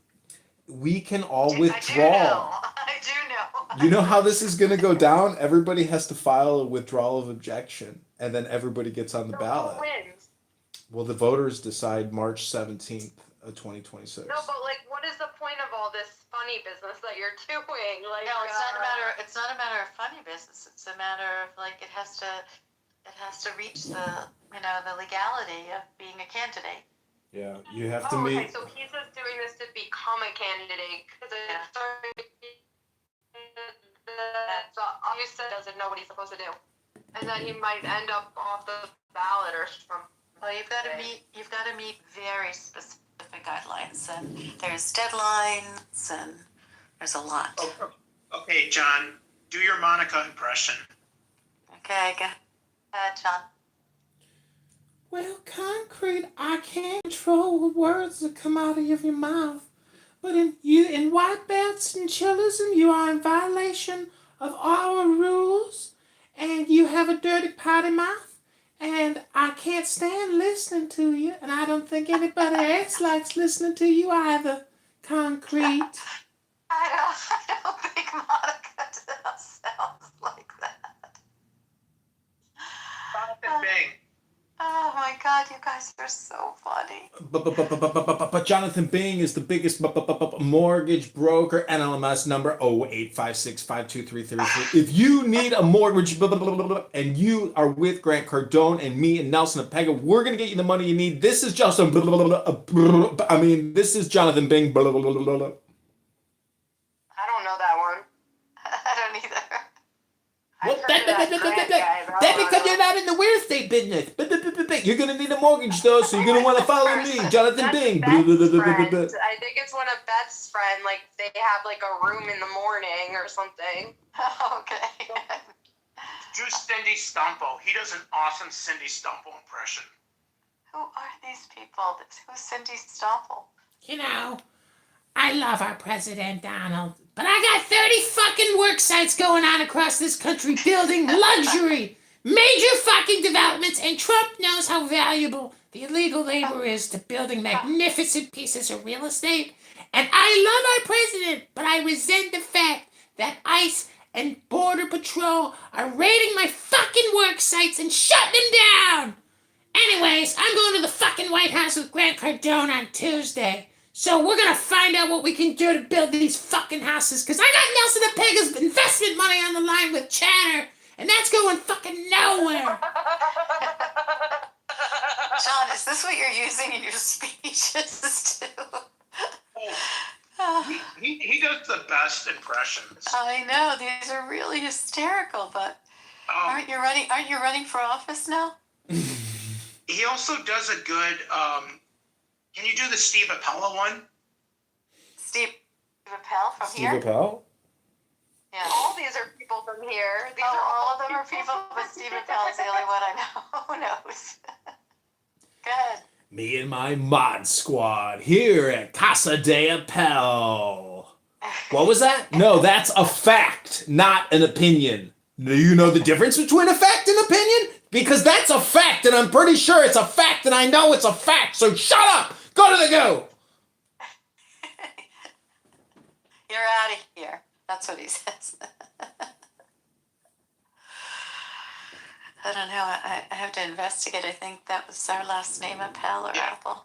we can all withdraw. I do know. You know how this is going to go down? Everybody has to file a withdrawal of objection, and then everybody gets on the ballot. Who wins? Well, the voters decide March 17th of 2026. No, but what is the point of all this funny business that you're doing? No, it's not a matter. It's not a matter of funny business. It's a matter of it has to reach the the legality of being a candidate. Yeah, you have to Okay, meet. so he's just doing this to become a candidate because so obviously doesn't know what he's supposed to do, and then he might end up off the ballot or something. Well, you've got to meet very specific guidelines, and there's deadlines, and there's a lot. Okay, John, do your Monica impression. Okay, go ahead, John. Well, Concrete, I can't control the words that come out of your mouth, but in white belts and chillism, you are in violation of our rules, and you have a dirty potty mouth. And I can't stand listening to you, and I don't think anybody else likes listening to you either, Concrete. I don't think Monica sounds like that. Jonathan Bing. Oh my God, you guys are so funny. But Jonathan Bing is the biggest mortgage broker. NLMS number 085652333. If you need a mortgage and you are with Grant Cardone and me and Nelson Apega, we're gonna get you the money you need. This is just this is Jonathan Bing. I don't know that one. I don't either. Well, I've heard of that Grant guy, though. that's because you're not in the real estate business. You're gonna need a mortgage though, so you're gonna want to follow me, Jonathan That's Bing. Beth's friend. I think it's one of Beth's friend. Like they have like a room in the morning or something. Okay. Do Cindy Stumpo. He does an awesome Cindy Stumpo impression. Who are these people? Who's Cindy Stomple? You know, I love our president, Donald, but I got 30 fucking work sites going on across this country building luxury, major fucking developments, and Trump knows how valuable the illegal labor is to building magnificent pieces of real estate. And I love our president, but I resent the fact that ICE and Border Patrol are raiding my fucking work sites and shutting them down. Anyways, I'm going to the fucking White House with Grant Cardone on Tuesday. So we're gonna find out what we can do to build these fucking houses, because I got Nelson Apega's investment money on the line with Chatter, and that's going fucking nowhere. John, is this what you're using in your speeches too? He does the best impressions. I know, these are really hysterical, but aren't you running for office now? He also does a good. Can you do the Steve Appella one? Steve Appel from Steve here? Appel? Yeah. All these are people from here. These are all of them are people, but Steve Appel is the only one I know who knows. Go ahead. Me and my mod squad here at Casa de Appel. What was that? No, that's a fact, not an opinion. Do you know the difference between a fact and opinion? Because that's a fact, and I'm pretty sure it's a fact, and I know it's a fact, so shut up! Go to the go! You're out of here. That's what he says. I don't know. I have to investigate. I think that was our last name, Appel or Apple.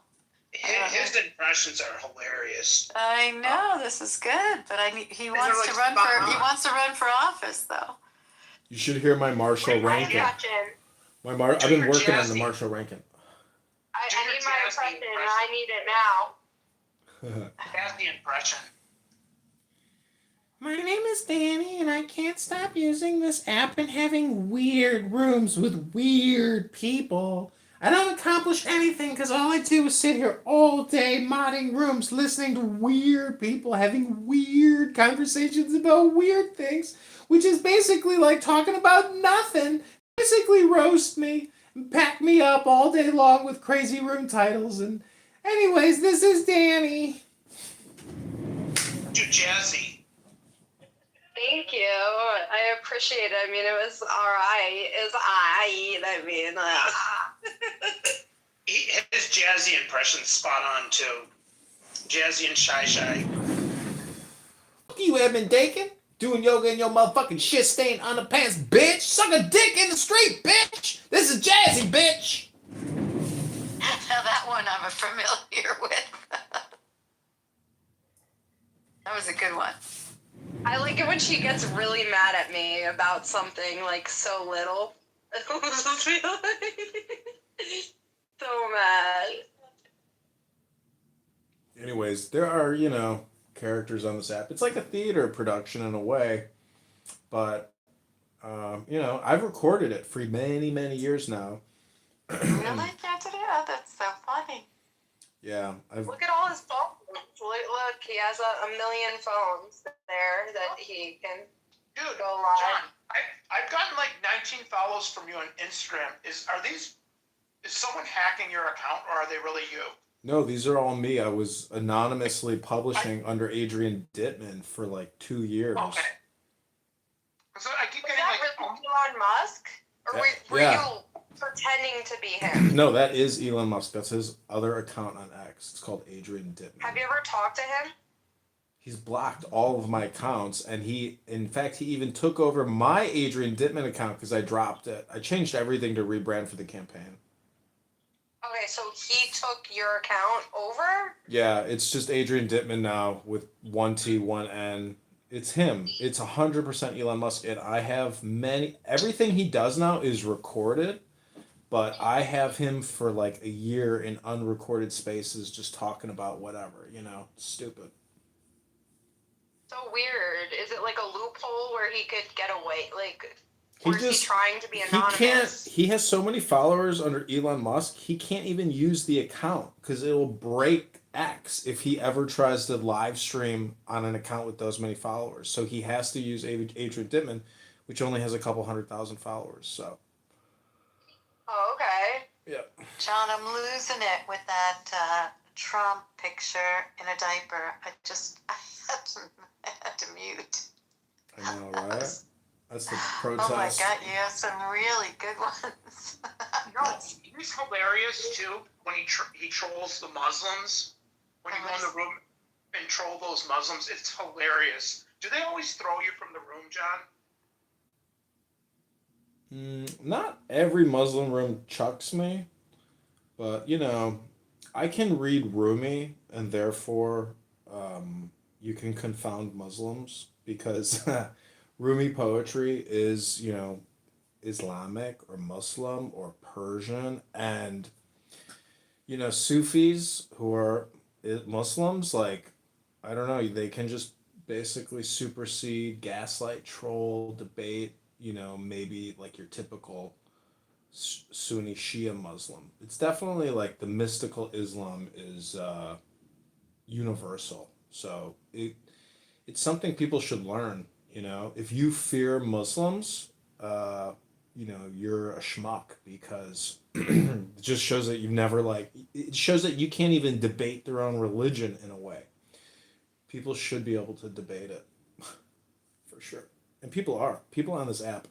His impressions are hilarious. I know this is good, but he wants to run for office though. You should hear my Marshall Rankin. I've been working on the Marshall Rankin. I need my impression, and I need it now. That's the impression. My name is Danny, and I can't stop using this app and having weird rooms with weird people. I don't accomplish anything because all I do is sit here all day modding rooms, listening to weird people having weird conversations about weird things, which is basically like talking about nothing. Basically roast me and pack me up all day long with crazy room titles. And anyways, this is Danny. Too jazzy. Thank you. I appreciate it. I mean, it was all right. His jazzy impression's spot on too. Jazzy and shy. Fuck you, Edmund Dakin. Doing yoga in your motherfucking shit-stained underpants, bitch. Suck a dick in the street, bitch. This is Jazzy, bitch. Now that one I'm familiar with. That was a good one. I like it when she gets really mad at me about something like so little. So mad. Anyways, there are, characters on this app. It's like a theater production in a way, but I've recorded it for many, many years now. Really? That's so funny. Yeah, Look at all his phones. Look, he has a million phones there that he can go live. John, I've gotten like 19 follows from you on Instagram. Is someone hacking your account, or are they really you? No, these are all me. I was anonymously publishing under Adrian Dittman for like 2 years. Okay. So I keep getting that really Elon Musk? Or were yeah. you pretending to be him? No, that is Elon Musk. That's his other account on X. It's called Adrian Dittman. Have you ever talked to him? He's blocked all of my accounts, and he even took over my Adrian Dittman account because I dropped it. I changed everything to rebrand for the campaign. Okay, so he took your account over? Yeah, it's just Adrian Dittman now with one T, one N. It's him. It's 100% Elon Musk. And I have everything he does now is recorded, but I have him for like a year in unrecorded spaces just talking about whatever, stupid. So weird. Is it like a loophole where he could get away? Like, He or is he just trying to be he anonymous? can't he has so many followers under Elon Musk, he can't even use the account because it'll break X if he ever tries to live stream on an account with those many followers. So he has to use Adrian Dittman, which only has a couple 100,000 followers. So Oh, okay. yeah. John, I'm losing it with that Trump picture in a diaper. I had to mute. I know, right? That's the Oh my protest. God, you have some really good ones. No, he's hilarious too when he trolls the Muslims. When you go in the room and troll those Muslims, it's hilarious. Do they always throw you from the room, John? Not every Muslim room chucks me, but I can read Rumi, and therefore you can confound Muslims because Rumi poetry is, Islamic or Muslim or Persian, and Sufis who are Muslims, like, I don't know, they can just basically supersede, gaslight, troll, debate, maybe like your typical Sunni Shia Muslim. It's definitely like the mystical Islam is universal. So it's something people should learn. If you fear Muslims, you're a schmuck because it just shows that you've never it shows that you can't even debate their own religion in a way. People should be able to debate it for sure, and people on this app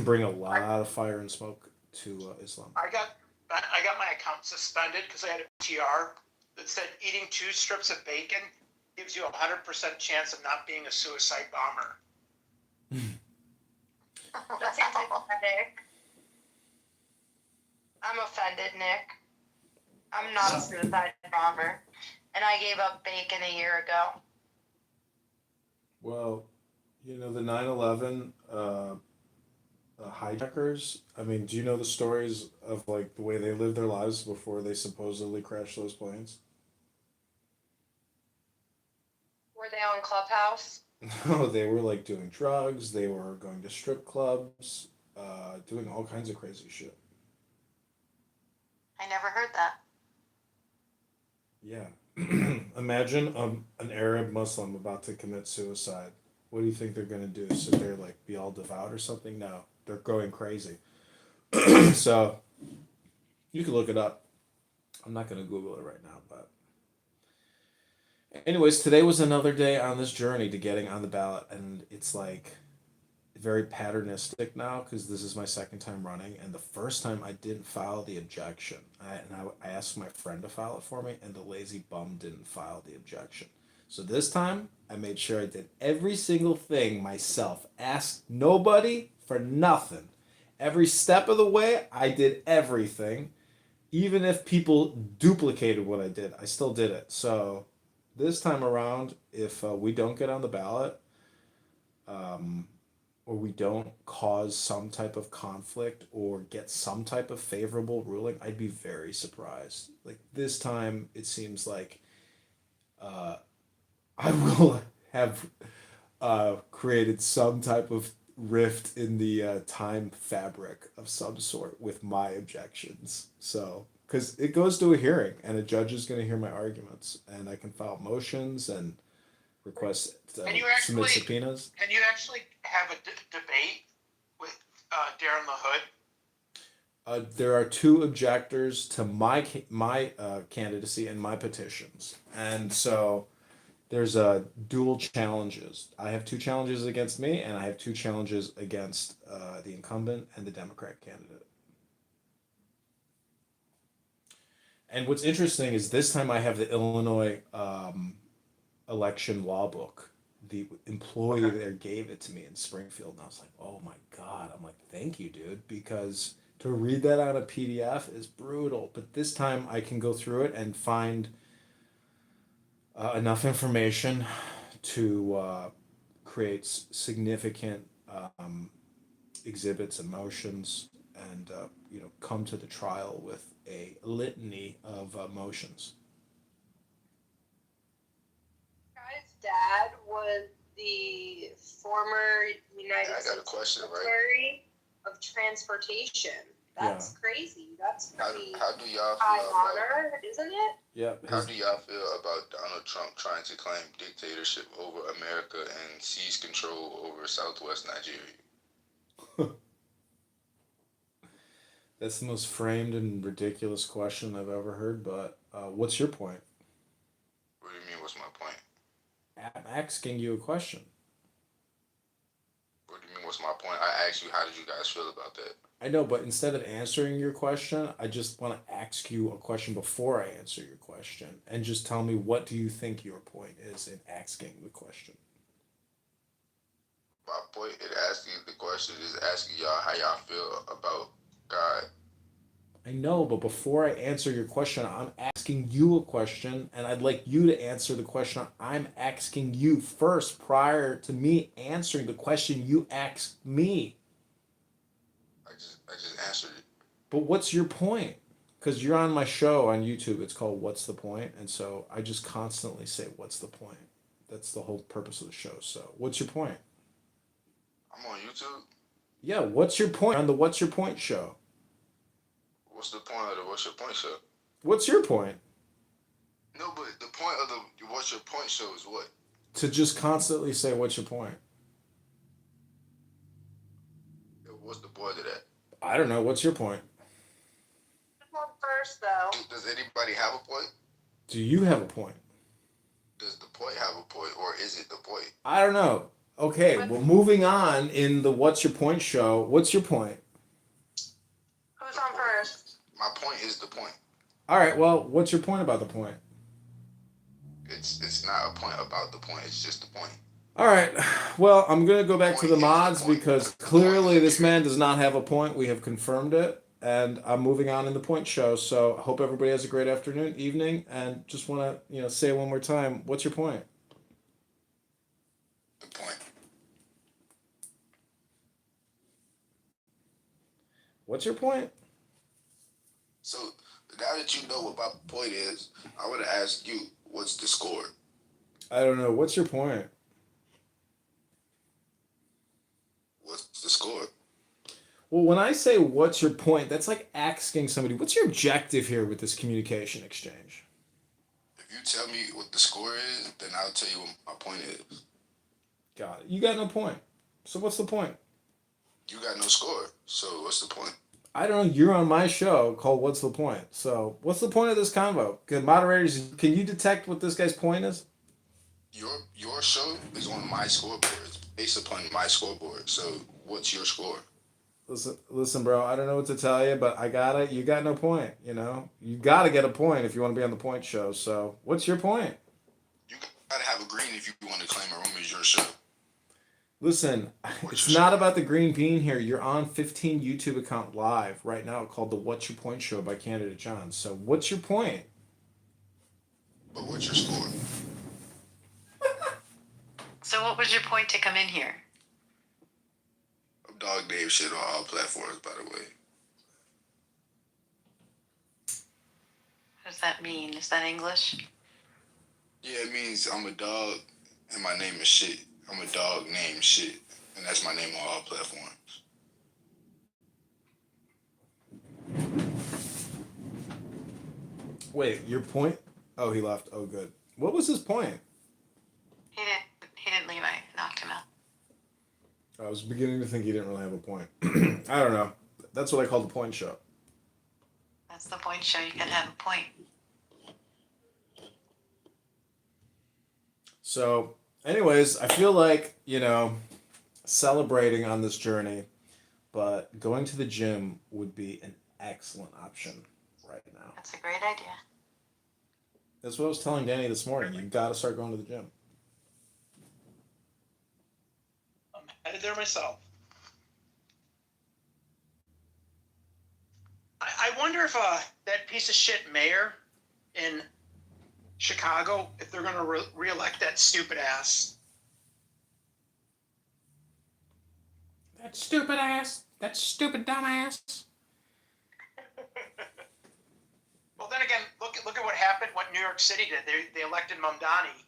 bring a lot of fire and smoke to Islam. I got my account suspended because I had a TR that said eating 2 strips of bacon gives you a 100% chance of not being a suicide bomber. That's pathetic. I'm offended, Nick. I'm not a suicide bomber. And I gave up bacon a year ago. Well, the 9/11 hijackers. I mean, do you know the stories of like the way they lived their lives before they supposedly crashed those planes? Were they on Clubhouse? No, they were like doing drugs. They were going to strip clubs, doing all kinds of crazy shit. I never heard that. Yeah. Imagine an Arab Muslim about to commit suicide. What do you think they're gonna do? Sit there like be all devout or something? No, they're going crazy. So you can look it up. I'm not gonna Google it right now, but anyways, today was another day on this journey to getting on the ballot, and it's like very patternistic now because this is my second time running, and the first time I didn't file the objection. I asked my friend to file it for me, and the lazy bum didn't file the objection. So this time I made sure I did every single thing myself, asked nobody for nothing. Every step of the way, I did everything. Even if people duplicated what I did, I still did it. So this time around, if we don't get on the ballot, or we don't cause some type of conflict or get some type of favorable ruling, I'd be very surprised. Like this time, it seems like I will have created some type of rift in the time fabric of some sort with my objections. So, because it goes to a hearing and a judge is going to hear my arguments, and I can file motions and request submit subpoenas. Can you actually have a debate with Darren LaHood? There are 2 objectors to my candidacy and my petitions, and so there's dual challenges. I have 2 challenges against me, and I have 2 challenges against the incumbent and the Democrat candidate. And what's interesting is this time I have the Illinois election law book. The employee there gave it to me in Springfield, and I was like, oh my God. I'm like, thank you, dude, because To read that on a PDF is brutal, but this time I can go through it and find enough information to create significant exhibits and motions, and come to the trial with a litany of motions. Guy's dad was the former United I got a States question, right? Secretary of Transportation. That's crazy. That's pretty How do y'all high feel about honor, isn't it? Yeah. how do y'all feel about Donald Trump trying to claim dictatorship over America and seize control over Southwest Nigeria? That's the most framed and ridiculous question I've ever heard, but what's your point? What do you mean? What's my point? I'm asking you a question. What do you mean? What's my point? I asked you, how did you guys feel about that? I know, but instead of answering your question, I just want to ask you a question before I answer your question, and just tell me, what do you think your point is in asking the question? My point in asking the question is asking y'all how y'all feel about God. I know, but before I answer your question, I'm asking you a question, and I'd like you to answer the question I'm asking you first, prior to me answering the question you asked me. I just answered it. But what's your point? Because you're on my show on YouTube. It's called What's the Point? And so I just constantly say, what's the point? That's the whole purpose of the show. So what's your point? I'm on YouTube. Yeah, what's your point on the What's Your Point show? What's the point of the What's Your Point show? What's your point? No, but the point of the What's Your Point show is what? To just constantly say, what's your point? What's the point of that? I don't know. What's your point? One first, though. Does anybody have a point? Do you have a point? Does the point have a point, or is it the point? I don't know. Okay, well, moving on in the What's Your Point show. What's your point? Who's on first? My point is the point. All right, well, what's your point about the point? It's not a point about the point. It's just the point. All right, well, I'm going to go back to the mods because clearly this man does not have a point. We have confirmed it, and I'm moving on in the point show. So I hope everybody has a great afternoon, evening, and just want to say one more time, what's your point? The point. What's your point? So now that you know what my point is, I want to ask you, what's the score? I don't know. What's your point? What's the score? Well, when I say what's your point, that's like asking somebody, what's your objective here with this communication exchange? If you tell me what the score is, then I'll tell you what my point is. Got it. You got no point. So what's the point? You got no score, so what's the point? I don't know. You're on my show called What's the Point? So what's the point of this convo? Can moderators, can you detect what this guy's point is? Your show is on my scoreboard. It's based upon my scoreboard. So what's your score? Listen, bro. I don't know what to tell you, but you got no point. You gotta get a point if you want to be on the point show. So what's your point? You gotta have a green if you want to claim a room as your show. Listen, it's not about the green bean here. You're on 15 YouTube account live right now called the What's Your Point Show by Candidate John. So what's your point? But what's your score? So what was your point to come in here? I'm dog name shit on all platforms, by the way. What does that mean? Is that English? Yeah, it means I'm a dog and my name is shit. I'm a dog named shit, and that's my name on all platforms. Wait, your point? Oh, he left. Oh, good. What was his point? He didn't leave. I knocked him out. I was beginning to think he didn't really have a point. I don't know. That's what I call the point show. That's the point show. You can have a point. So, anyways, I feel like, celebrating on this journey, but going to the gym would be an excellent option right now. That's a great idea. That's what I was telling Danny this morning. You got to start going to the gym. I'm headed there myself. I wonder if that piece of shit mayor in Chicago, if they're going to re-elect that stupid ass. That stupid ass. That stupid dumbass. Well, then again, look at what happened. What New York City did. They elected Mamdani.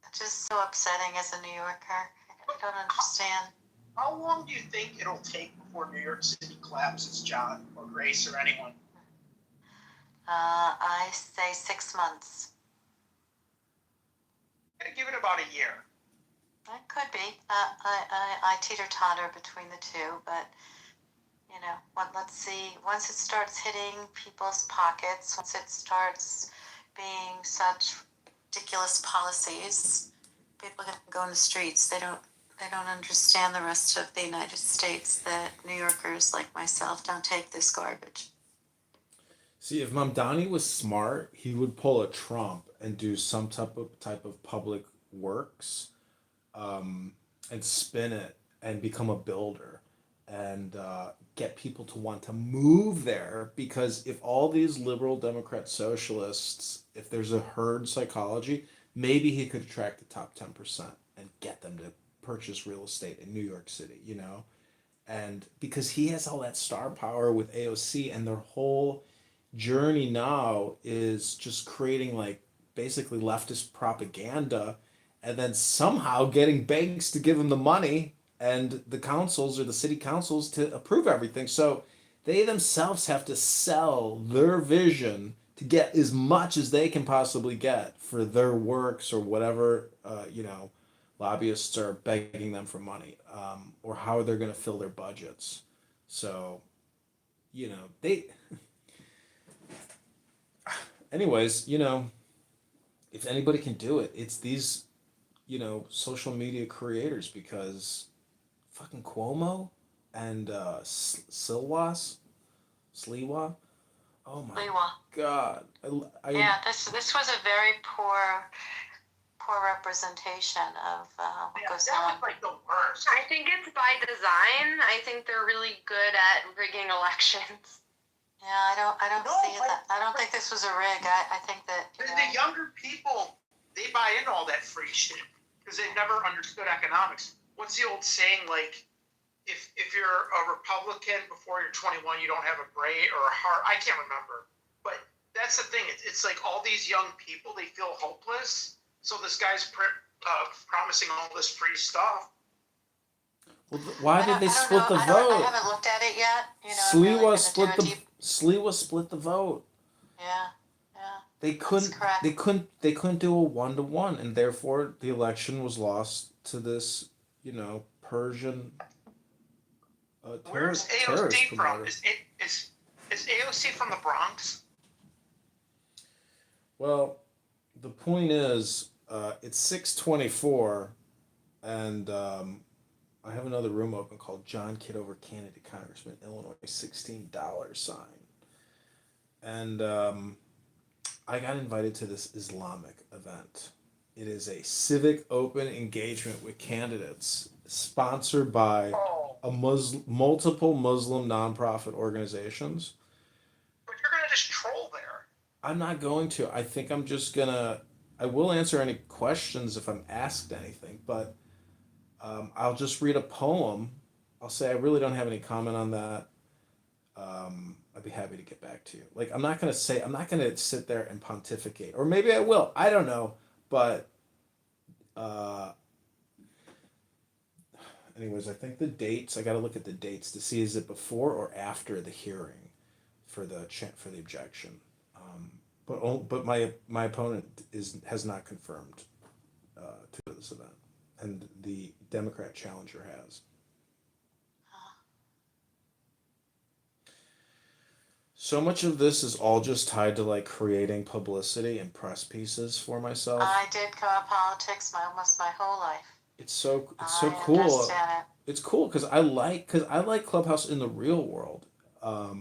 It's just so upsetting as a New Yorker. I don't understand. How long do you think it'll take before New York City collapses, John or Grace or anyone? I say 6 months. I'm gonna give it about a year. It could be. I teeter-totter between the two, but you know, let's see. Once it starts hitting people's pockets, once it starts being such ridiculous policies, people can go in the streets. They don't understand the rest of the United States that New Yorkers like myself don't take this garbage. See, if Mamdani was smart, he would pull a Trump and do some type of public works, and spin it and become a builder and get people to want to move there. Because if all these liberal Democrat socialists, if there's a herd psychology, maybe he could attract the top 10% and get them to purchase real estate in New York City, you know? And because he has all that star power with AOC, and their whole journey now is just creating like basically leftist propaganda, and then somehow getting banks to give them the money and the councils or the city councils to approve everything. So they themselves have to sell their vision to get as much as they can possibly get for their works or whatever, lobbyists are begging them for money, or how they're going to fill their budgets. So, they. Anyways, if anybody can do it, it's these, social media creators, because fucking Cuomo and Sliwa. Oh my Lewa. God. Yeah, this was a very poor representation of what goes on. Like the worst. I think it's by design. I think they're really good at rigging elections. Yeah, I don't see that. I don't think this was a rig. I think that The younger people, they buy into all that free shit because they've never understood economics. What's the old saying, like, if you're a Republican before you're 21, you don't have a brain or a heart. I can't remember. But that's the thing. It's like all these young people, they feel hopeless. So this guy's promising all this free stuff. Well, why did they split the vote? I haven't looked at it yet. Sliwa split the vote. Yeah. They couldn't do a 1-to-1, and therefore the election was lost to this, Persian Where's terrorist AOC promoter. from? Is AOC from the Bronx? Well, the point is, it's 6:24, and I have another room open called John Kitover, candidate Congressman, Illinois, $16 sign, and I got invited to this Islamic event. It is a civic open engagement with candidates, sponsored by multiple Muslim nonprofit organizations. But you're gonna just troll there. I'm not going to. I think I'm just gonna. I will answer any questions if I'm asked anything, but I'll just read a poem. I'll say I really don't have any comment on that. I'd be happy to get back to you. Like, I'm not gonna sit there and pontificate, or maybe I will. I don't know, but anyways, I think the dates. I got to look at the dates to see, is it before or after the hearing for the objection. But my opponent has not confirmed to this event, and the Democrat challenger has. So much of this is all just tied to like creating publicity and press pieces for myself. I did cover politics almost my whole life. It's so I cool. understand it. It's cool because I like Clubhouse in the real world, but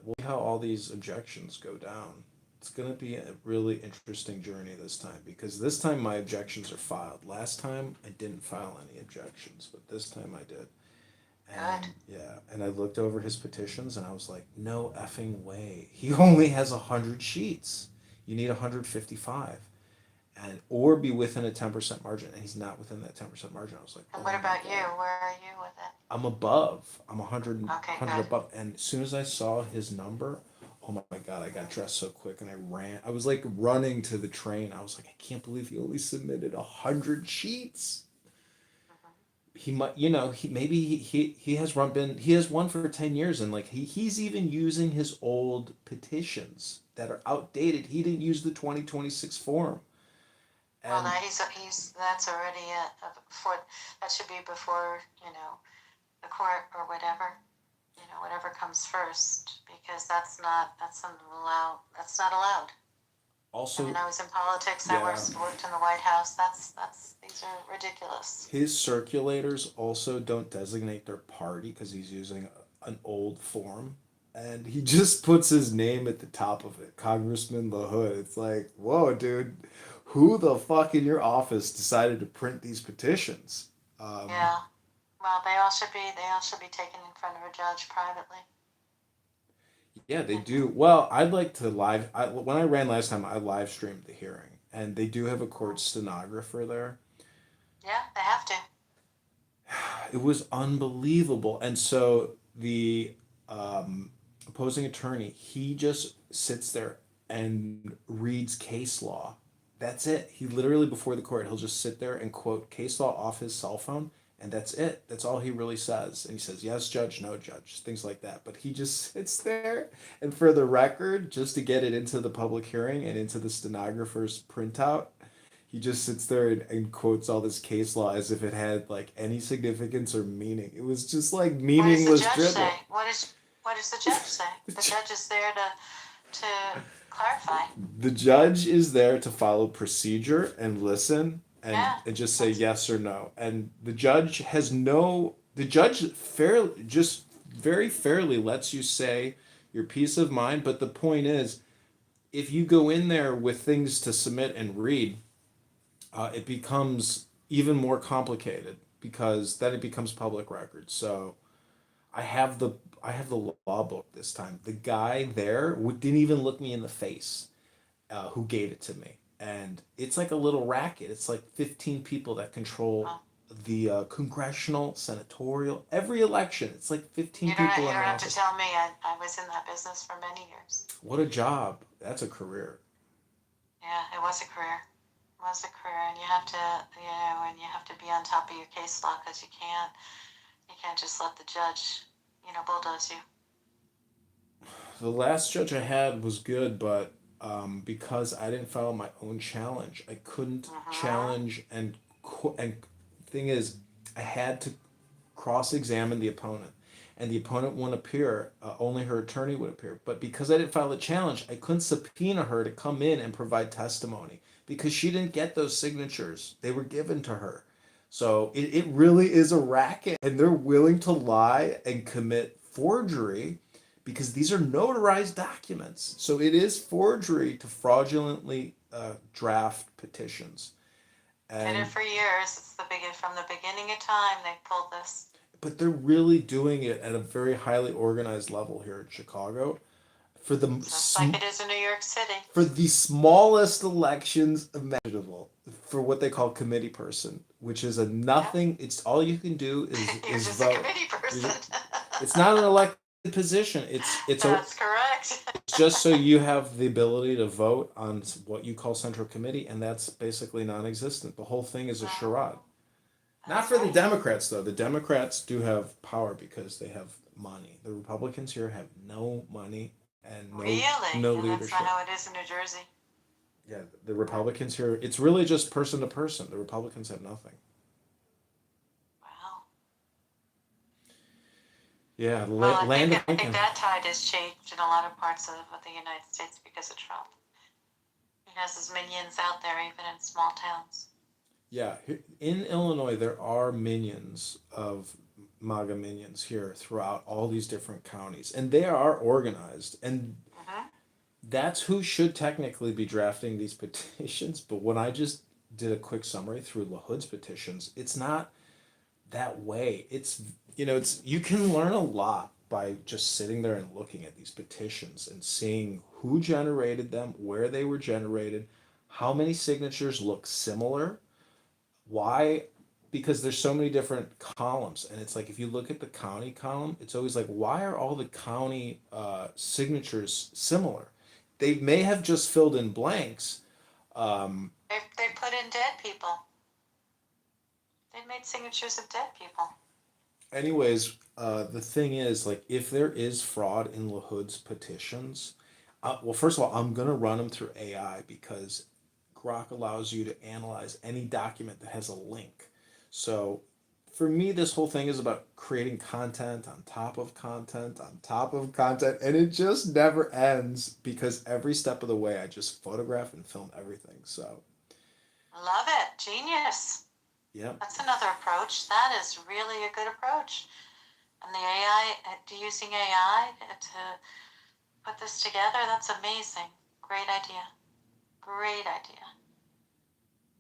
we'll see how all these objections go down. It's gonna be a really interesting journey this time, because this time my objections are filed. Last time I didn't file any objections, but this time I did. Good. Yeah, and I looked over his petitions and I was like, no effing way. He only has 100 sheets. You need 155. And or be within a 10% margin, and he's not within that 10% margin. I was like, And oh what my about God. you? Where are you with it? I'm above. I'm 100, Okay, 100 good. above. And as soon as I saw his number, oh my God, I got dressed so quick and I ran. I was like running to the train. I was like, I can't believe he only submitted 100 sheets. He might, he maybe he has he has one for 10 years, and like he's even using his old petitions that are outdated. He didn't use the 2026 form. Well, And now he's that's already before, that should be before, the court or whatever, whatever comes first, because that's not allowed. also, I was in politics, I yeah, worked in the White House, these are ridiculous. his circulators also don't designate their party because he's using an old form. And he just puts his name at the top of it, Congressman LaHood. It's like, whoa, dude, who the fuck in your office decided to print these petitions? Yeah. Well, they all should be taken in front of a judge privately. Yeah, they do. Well, I'd like to when I ran last time, I live streamed the hearing, and they do have a court stenographer there. Yeah, they have to. It was unbelievable. And so the opposing attorney, he just sits there and reads case law. That's it. He literally, before the court, he'll just sit there and quote case law off his cell phone, and that's it. That's all he really says. And he says, yes, judge, no, judge, things like that. But he just sits there, and for the record, just to get it into the public hearing and into the stenographer's printout, he just sits there and quotes all this case law as if it had like any significance or meaning. It was just like What does the meaningless judge dribble. say? What does the judge say? The judge is there to clarify. The judge is there to follow procedure and listen Yeah. and just say yes or no. And the judge just very fairly lets you say your peace of mind. But the point is, if you go in there with things to submit and read, it becomes even more complicated because then it becomes public record. So I have the I have the law book this time. The guy there didn't even look me in the face, who gave it to me, and it's like a little racket. It's like 15 people that control the congressional, senatorial, every election. It's like 15 You don't, people you in don't the have to office. tell me. I was in that business for many years. What a job! That's a career. Yeah, it was a career. It was a career, and and you have to be on top of your case law because you can't just let the judge, bulldoze you. The last judge I had was good, but because I didn't file my own challenge, I couldn't challenge and thing is, I had to cross-examine the opponent, and the opponent wouldn't appear. Only her attorney would appear. But because I didn't file a challenge, I couldn't subpoena her to come in and provide testimony because she didn't get those signatures. They were given to her. So it really is a racket, and they're willing to lie and commit forgery because these are notarized documents. So it is forgery to fraudulently draft petitions. Did it for years. It's from the beginning of time they pulled this. But they're really doing it at a very highly organized level here in Chicago for Just like it is in New York City. for the smallest elections imaginable, for what they call committee person, which is a nothing. It's all you can do is just vote. a committee person. It's not an elected position. That's correct. It's just so you have the ability to vote on what you call central committee, and that's basically non-existent. The whole thing is a charade. Not for the Democrats, though. The Democrats do have power because they have money. The Republicans here have no money and Really? no And leadership. that's not how it is in New Jersey. Yeah, the Republicans here, it's really just person to person. The Republicans have nothing. Wow. Yeah, Well, land I of think Lincoln. that tide has changed in a lot of parts of the United States because of Trump. He has his minions out there, even in small towns. Yeah, in Illinois, there are minions of MAGA minions here throughout all these different counties, and they are organized. And that's who should technically be drafting these petitions. But when I just did a quick summary through LaHood's petitions, it's not that way. It's it's you can learn a lot by just sitting there and looking at these petitions and seeing who generated them, where they were generated, how many signatures look similar, why, because there's so many different columns, and it's like if you look at the county column, it's always like, why are all the county signatures similar? They may have just filled in blanks. They put in dead people. They made signatures of dead people. Anyways, the thing is, like, if there is fraud in LaHood's petitions, well, first of all, I'm gonna run them through AI because Grok allows you to analyze any document that has a link. So, for me, this whole thing is about creating content on top of content on top of content, and it just never ends because every step of the way, I just photograph and film everything. So, Love it. Genius. yeah. That's another approach. That is really a good approach. And the AI, using AI to put this together, that's amazing. Great idea. Great idea.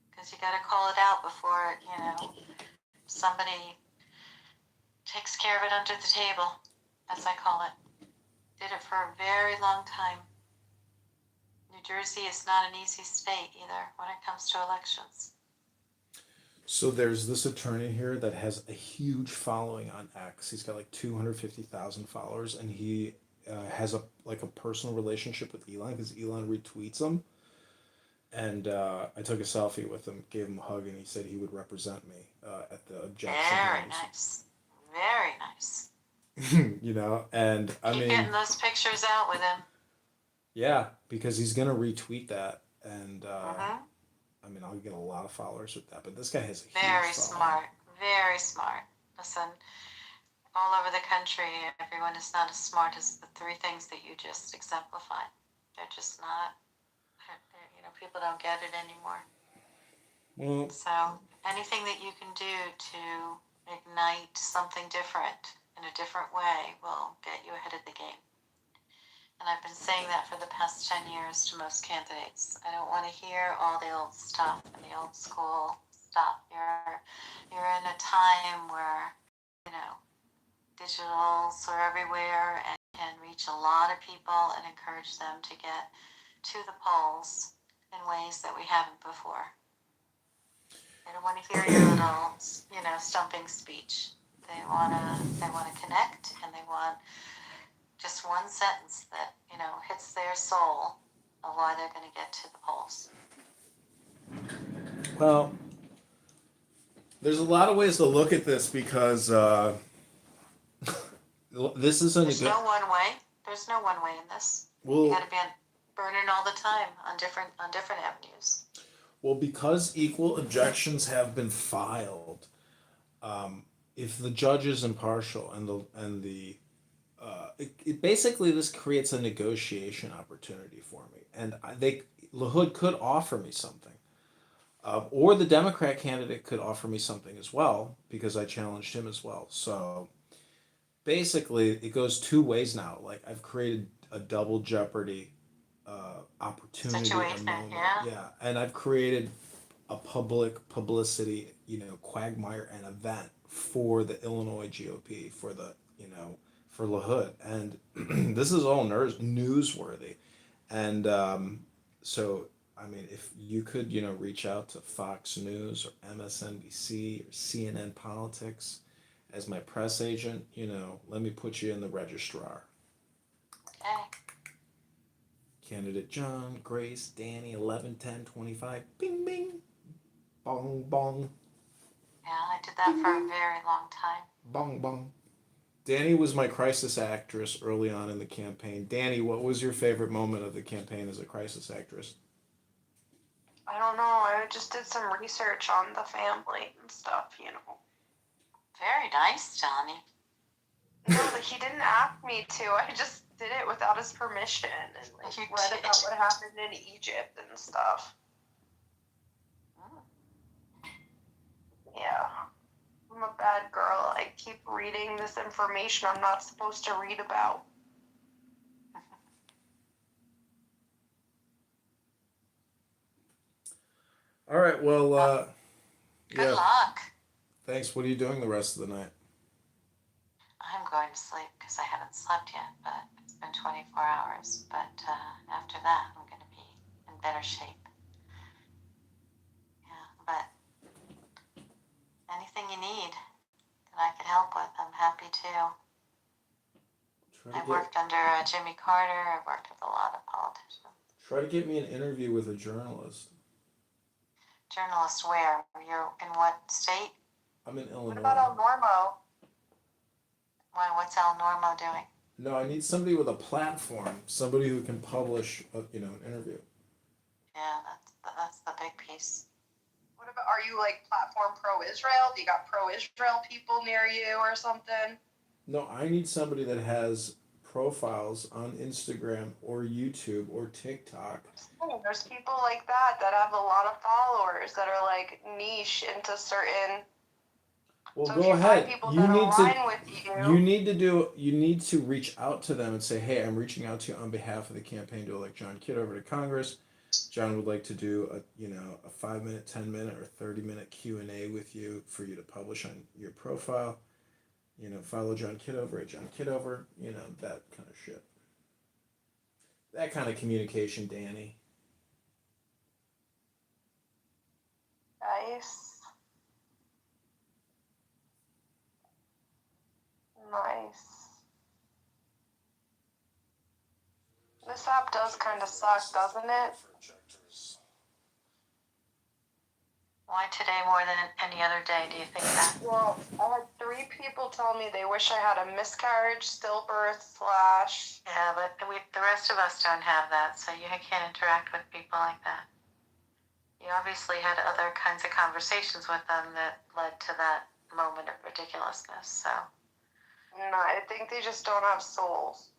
Because you got to call it out before, somebody takes care of it under the table, as I call it. Did it for a very long time. New Jersey is not an easy state either when it comes to elections. So there's this attorney here that has a huge following on X. He's got like 250,000 followers, and he has a personal relationship with Elon because Elon retweets him. And I took a selfie with him, gave him a hug, and he said he would represent me at the objection Very hearings. nice. Very nice. And I Keep mean, getting those pictures out with him. yeah, because he's gonna retweet that, and Mm-hmm. I mean, I'll get a lot of followers with that. But this guy has a Very huge following. smart. Very smart. Listen, all over the country, everyone is not as smart as the three things that you just exemplified. They're just not. People don't get it anymore. Well, So anything that you can do to ignite something different in a different way will get you ahead of the game. And I've been saying that for the past 10 years to most candidates. I don't want to hear all the old stuff and the old school stuff. You're in a time where, digitals are everywhere and can reach a lot of people and encourage them to get to the polls in ways that we haven't before. They don't want to hear your little, stumping speech. They wanna connect, and they want just one sentence that hits their soul of why they're going to get to the polls. well, there's a lot of ways to look at this because this is There's no one way. There's no one way in this. Well, You got to be burning all the time on different avenues. Well, because equal objections have been filed, if the judge is impartial it basically this creates a negotiation opportunity for me, and LaHood could offer me something, or the Democrat candidate could offer me something as well because I challenged him as well. So basically, it goes two ways now. Like I've created a double jeopardy opportunity, Situation, moment. yeah. And I've created a publicity, quagmire and event for the Illinois GOP for the for LaHood, and this is all newsworthy, and so I mean, if you could reach out to Fox News or MSNBC or CNN Politics as my press agent, let me put you in the registrar. Okay. Candidate John, Grace, Danny, 11, 10, 25, bing, bing, bong, bong. Yeah, I did that for a very long time. Bong, bong. Danny was my crisis actress early on in the campaign. Danny, what was your favorite moment of the campaign as a crisis actress? I don't know. I just did some research on the family and stuff, Very nice, Johnny. No, but he didn't ask me to. I just did it without his permission and read about what happened in Egypt and stuff. Oh. Yeah. I'm a bad girl. I keep reading this information I'm not supposed to read about. All right, well, Good luck. Thanks. What are you doing the rest of the night? I'm going to sleep because I haven't slept yet, but it's been 24 hours. But after that, I'm going to be in better shape. Yeah, but anything you need that I can help with, I'm happy to. I worked under Jimmy Carter. I worked with a lot of politicians. Try to get me an interview with a journalist. Journalist where? You're in what state? I'm in Illinois. What about El Normo? Why? What's El Normo doing? No, I need somebody with a platform, somebody who can publish, an interview. Yeah, that's the big piece. What about, are you like platform pro-Israel? Do you got pro-Israel people near you or something? No, I need somebody that has profiles on Instagram or YouTube or TikTok. There's people like that have a lot of followers that are like niche into certain. Well, So go if you ahead. find people You that need align to. with You need to reach out to them and say, "Hey, I'm reaching out to you on behalf of the campaign to elect John Kitover to Congress. John would like to do a 5-minute, 10-minute, or 30-minute Q&A with you for you to publish on your profile. Follow John Kitover at John Kitover. That kind of shit. That kind of communication, Danny." Nice. Nice. This app does kind of suck, doesn't it? Why today more than any other day, do you think that? Well, I had 3 people tell me they wish I had a miscarriage, stillbirth / Yeah, but the rest of us don't have that, so you can't interact with people like that. You obviously had other kinds of conversations with them that led to that moment of ridiculousness, so. No, I think they just don't have souls.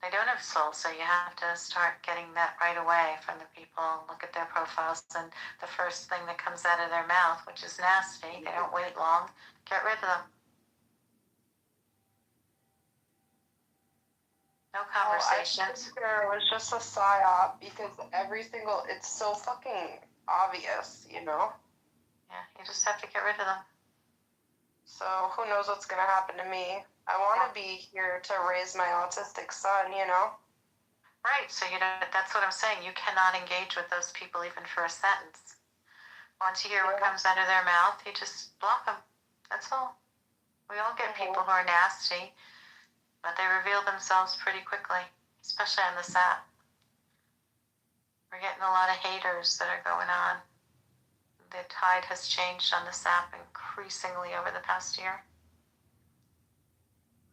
They don't have souls, so you have to start getting that right away from the people, look at their profiles, and the first thing that comes out of their mouth, which is nasty, they don't wait long, get rid of them. No conversations. I think there was just a psyop because it's so fucking obvious, Yeah, you just have to get rid of them. So who knows what's gonna happen to me? I want to be here to raise my autistic son, Right, so that's what I'm saying. You cannot engage with those people even for a sentence. Once you hear what comes out of their mouth, you just block them. That's all. We all get people who are nasty, but they reveal themselves pretty quickly, especially on this app. We're getting a lot of haters that are going on. The tide has changed on this app increasingly over the past year.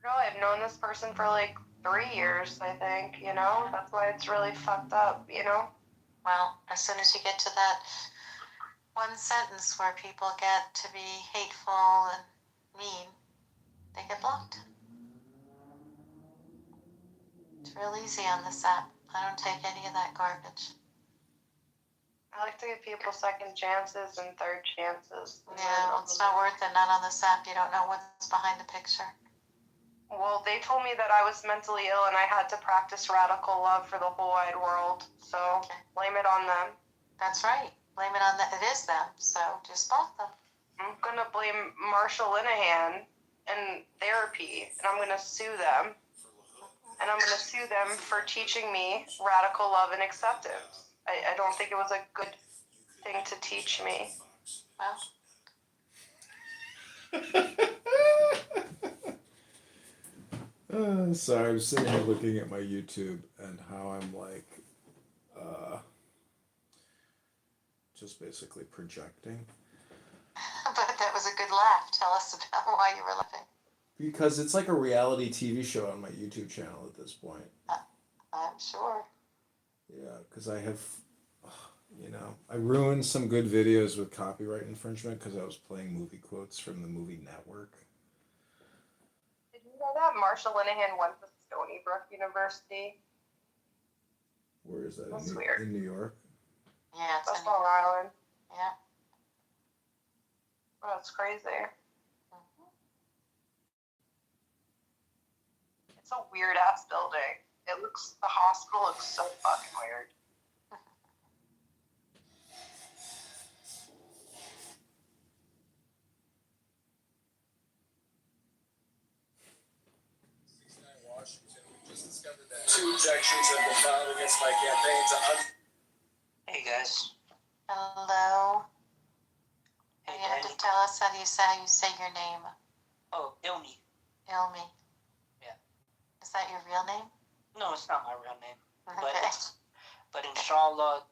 Girl, I've known this person for like 3 years, I think, That's why it's really fucked up, Well, as soon as you get to that one sentence where people get to be hateful and mean, they get blocked. It's real easy on this app. I don't take any of that garbage. I like to give people second chances and third chances. Yeah, well, it's not worth it. Not on this app. You don't know what's behind the picture. Well, they told me that I was mentally ill and I had to practice radical love for the whole wide world. So blame it on them. That's right. Blame it on that. It is them. So just block them. I'm gonna blame Marshall Linehan and therapy, and I'm gonna sue them. And I'm gonna sue them for teaching me radical love and acceptance. I don't think it was a good thing to teach me. Well. Sorry, I'm sitting here looking at my YouTube and how I'm just basically projecting. But that was a good laugh. Tell us about why you were laughing. Because it's like a reality TV show on my YouTube channel at this point. I'm sure. Yeah, because I have, I ruined some good videos with copyright infringement because I was playing movie quotes from the movie Network. Did you know that Marshall Linehan went to Stony Brook University? Where is that? That's weird. In New York? Yeah, it's That's Long Island. Yeah. Oh, that's crazy. It's a weird ass building. The hospital looks so fucking weird. two objections have been filed against my campaigns. Hey guys. Hello. Hey You have Danny. to tell us how you say your name. Oh, Ilmi. Ilmi. Yeah. Is that your real name? No, it's not my real name. Okay. But inshallah,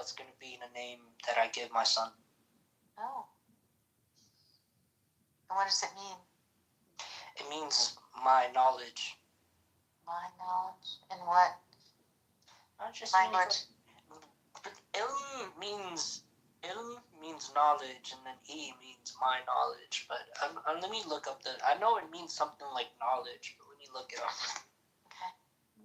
it's gonna be the name that I give my son. Oh. And what does it mean? It means my knowledge. My knowledge? In what language? But ilm means knowledge, and then means my knowledge. But let me look up I know it means something like knowledge, but let me look it up.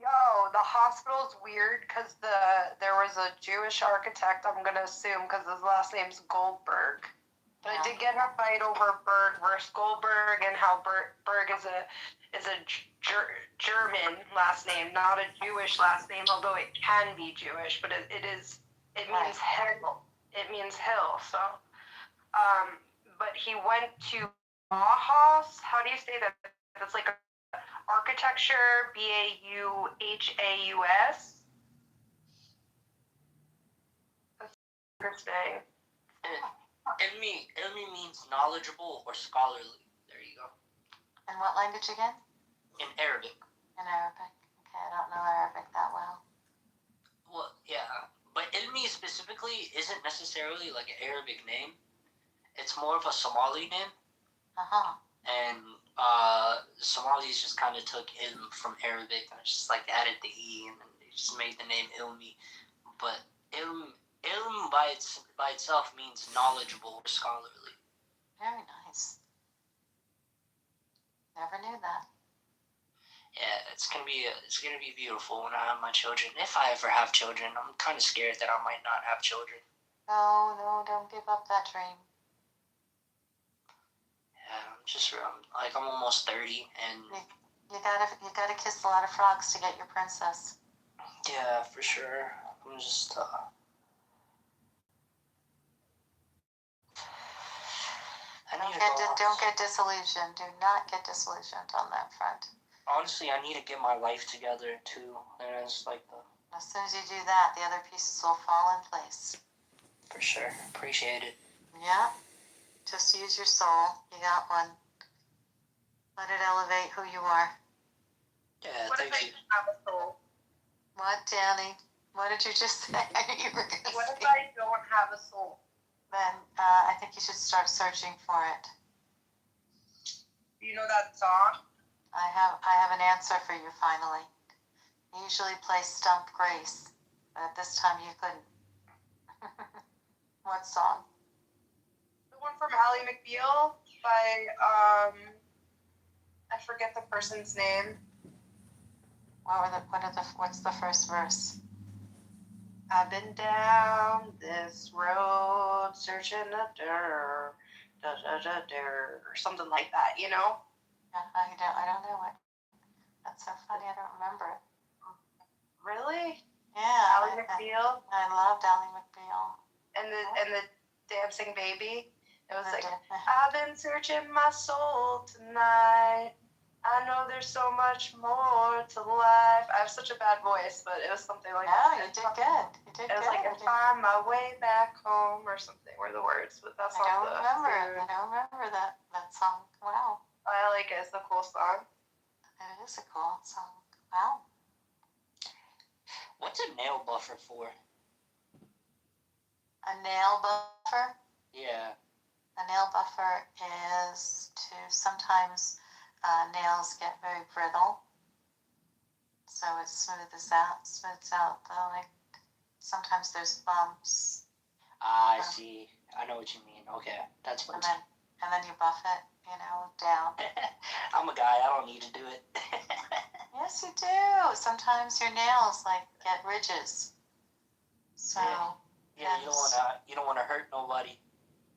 Yo, the hospital's weird because there was a Jewish architect, I'm gonna assume, because his last name's Goldberg. But I did get in a fight over Berg versus Goldberg, and how Berg is a German last name, not a Jewish last name, although it can be Jewish, but it means hill. It means hill. So, but he went to Bauhaus. How do you say that? It's like architecture, Bauhaus. That's interesting. Ilmi means knowledgeable or scholarly. There you go. In what language again? In Arabic. In Arabic. Okay, I don't know Arabic that well. Well, yeah. But Ilmi specifically isn't necessarily like an Arabic name. It's more of a Somali name. Uh-huh. And Somalis just kind of took ilm from Arabic and just like added the E, and then they just made the name Ilmi. But ilm by itself means knowledgeable or scholarly. Very nice. Never knew that. Yeah, it's gonna be beautiful when I have my children. If I ever have children, I'm kind of scared that I might not have children. No, don't give up that dream. Yeah, I'm almost 30, and you gotta kiss a lot of frogs to get your princess. Yeah, for sure. I'm just Don't get disillusioned. Do not get disillusioned on that front. Honestly, I need to get my life together too. There's as soon as you do that, the other pieces will fall in place. For sure. Appreciate it. Yeah. Just use your soul. You got one. Let it elevate who you are. Yeah, what if I don't have a soul? What, Danny? What did you just say? What if I don't have a soul? Then I think you should start searching for it. Do you know that song? I have an answer for you finally. I usually play Stump Grace, but at this time you couldn't. What song? The one from Ally McBeal by I forget the person's name. What's the first verse? I've been down this road searching a or something like that, you know? Yeah, I don't know it. That's so funny. I don't remember it. Really? Yeah. Ally McBeal. I loved Ally McBeal. And the dancing baby. It was like, I've been searching my soul tonight. I know there's so much more to life. I have such a bad voice, but it was something like that. You did good. You did it was good. Like, I find my way back home or something were the words, but that's not the I don't remember that song. Wow. I like it. It's a cool song. It is a cool song. Wow. What's a nail buffer for? A nail buffer? Yeah. A nail buffer is to sometimes nails get very brittle, so it smooths out like sometimes there's bumps. I see. I know what you mean. Okay, that's what. And then you buff it, down. I'm a guy. I don't need to do it. Yes, you do. Sometimes your nails get ridges. So. Yeah, you don't wanna hurt nobody.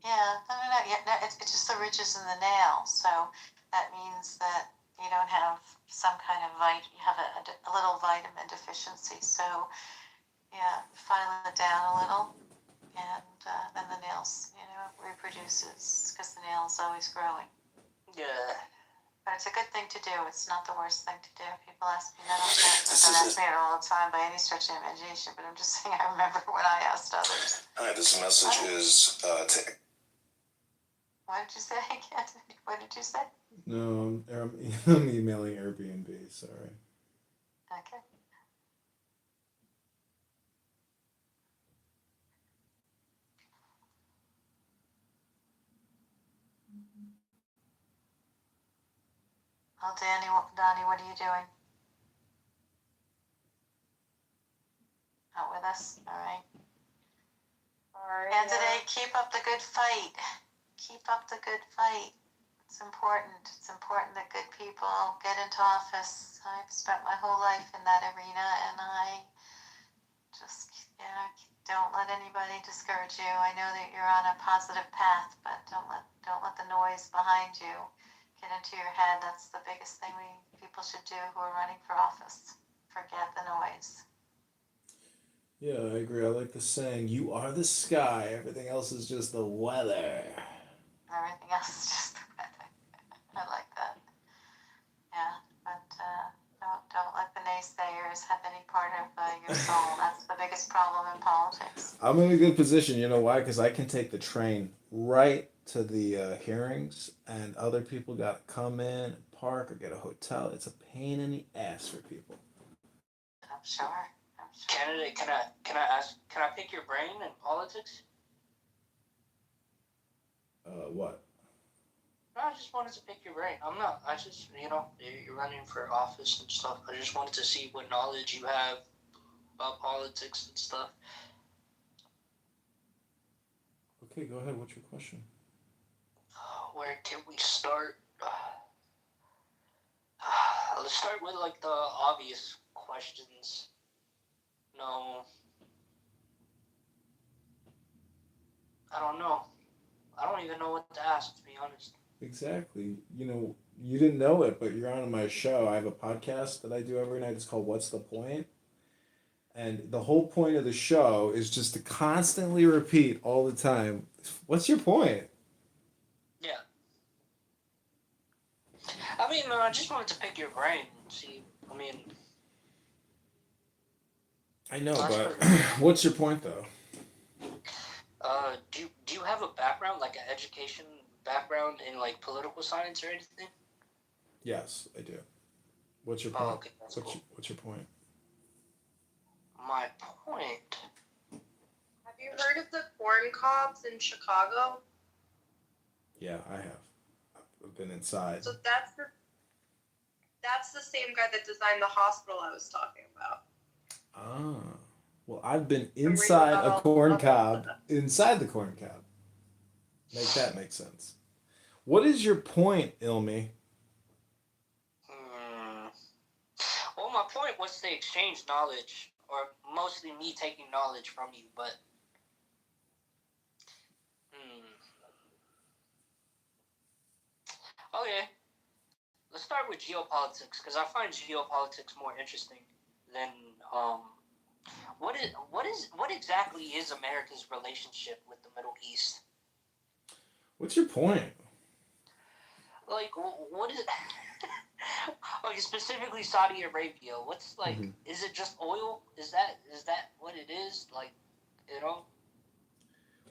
Yeah, no. Yeah, no, it's just the ridges in the nail. So that means that you don't have some kind of you have a little vitamin deficiency. So yeah, file it down a little, and then the nails, reproduces because the nail is always growing. Yeah. But it's a good thing to do. It's not the worst thing to do. People ask me that all the time. They don't ask me it all the time by any stretch of the imagination, but I'm just saying I remember when I asked others. Hi, this message is What did you say again? What did you say? No, I'm emailing Airbnb. Sorry. Okay. Well, Donnie, what are you doing? Not with us? All right. Candidate, keep up the good fight. Keep up the good fight. It's important. It's important that good people get into office. I've spent my whole life in that arena, and I just, don't let anybody discourage you. I know that you're on a positive path, but don't let the noise behind you get into your head. That's the biggest thing people should do who are running for office. Forget the noise. Yeah, I agree. I like the saying, "You are the sky. Everything else is just the weather." Everything else is just the weather. I like that. Yeah, but don't let the naysayers have any part of your soul. That's the biggest problem in politics. I'm in a good position. You know why? Because I can take the train right to the hearings, and other people got to come in, park, or get a hotel. It's a pain in the ass for people. I'm sure. Candidate, can I pick your brain in politics? What? No, I just wanted to pick your brain. I just, you're running for office and stuff. I just wanted to see what knowledge you have about politics and stuff. Okay, go ahead. What's your question? Where can we start? Let's start with like the obvious questions. No, I don't know. I don't even know what to ask, to be honest. Exactly. You didn't know it, but you're on my show. I have a podcast that I do every night. It's called What's the Point? And the whole point of the show is just to constantly repeat all the time, what's your point? Yeah. I mean, I just wanted to pick your brain and see. I know, but what's your point, though? Do you have a background, like an education background in like political science or anything? Yes, I do. What's your point? Okay, that's cool. What's your point? My point. Have you heard of the corn cobs in Chicago? Yeah, I have. I've been inside. So that's the same guy that designed the hospital I was talking about. Ah. Well, I've been inside a corn cob, inside the corn cob. Make that make sense. What is your point, Ilmi? Well, my point was to exchange knowledge, or mostly me taking knowledge from you, but okay. Let's start with geopolitics, because I find geopolitics more interesting than what exactly is America's relationship with the Middle East? What's your point? Like, what is okay, specifically Saudi Arabia? What's like? Is it just oil? Is that what it is? Like,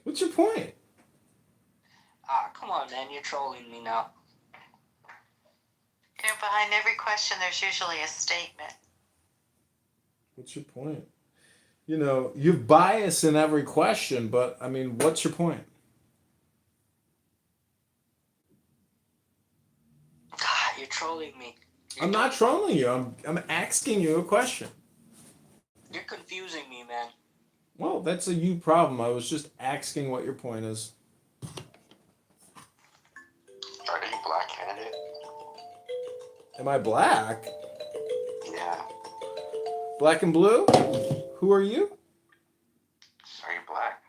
What's your point? Come on, man, you're trolling me now. Behind every question, there's usually a statement. What's your point? You've bias in every question, but I mean, what's your point? You're trolling me. I'm not trolling you. I'm asking you a question. You're confusing me, man. Well, that's a you problem. I was just asking what your point is. Are you black candidate? Am I black? Yeah. Black and blue? Who are you? Are you black?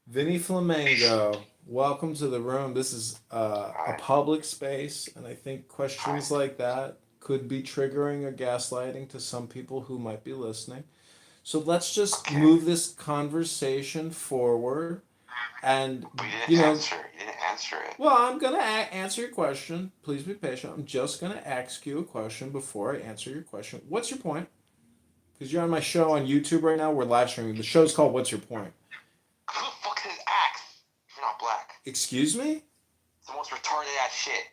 Vinny Flamingo. Welcome to the room. This is a public space, and I think questions like that could be triggering or gaslighting to some people who might be listening. So let's just move this conversation forward. And We didn't answer. You didn't answer it. Well, I'm gonna answer your question. Please be patient. I'm just gonna ask you a question before I answer your question. What's your point? Because you're on my show on YouTube right now. We're live streaming. The show's called "What's Your Point?" Who the fuck is axe? If you're not black. Excuse me? It's the most retarded ass shit.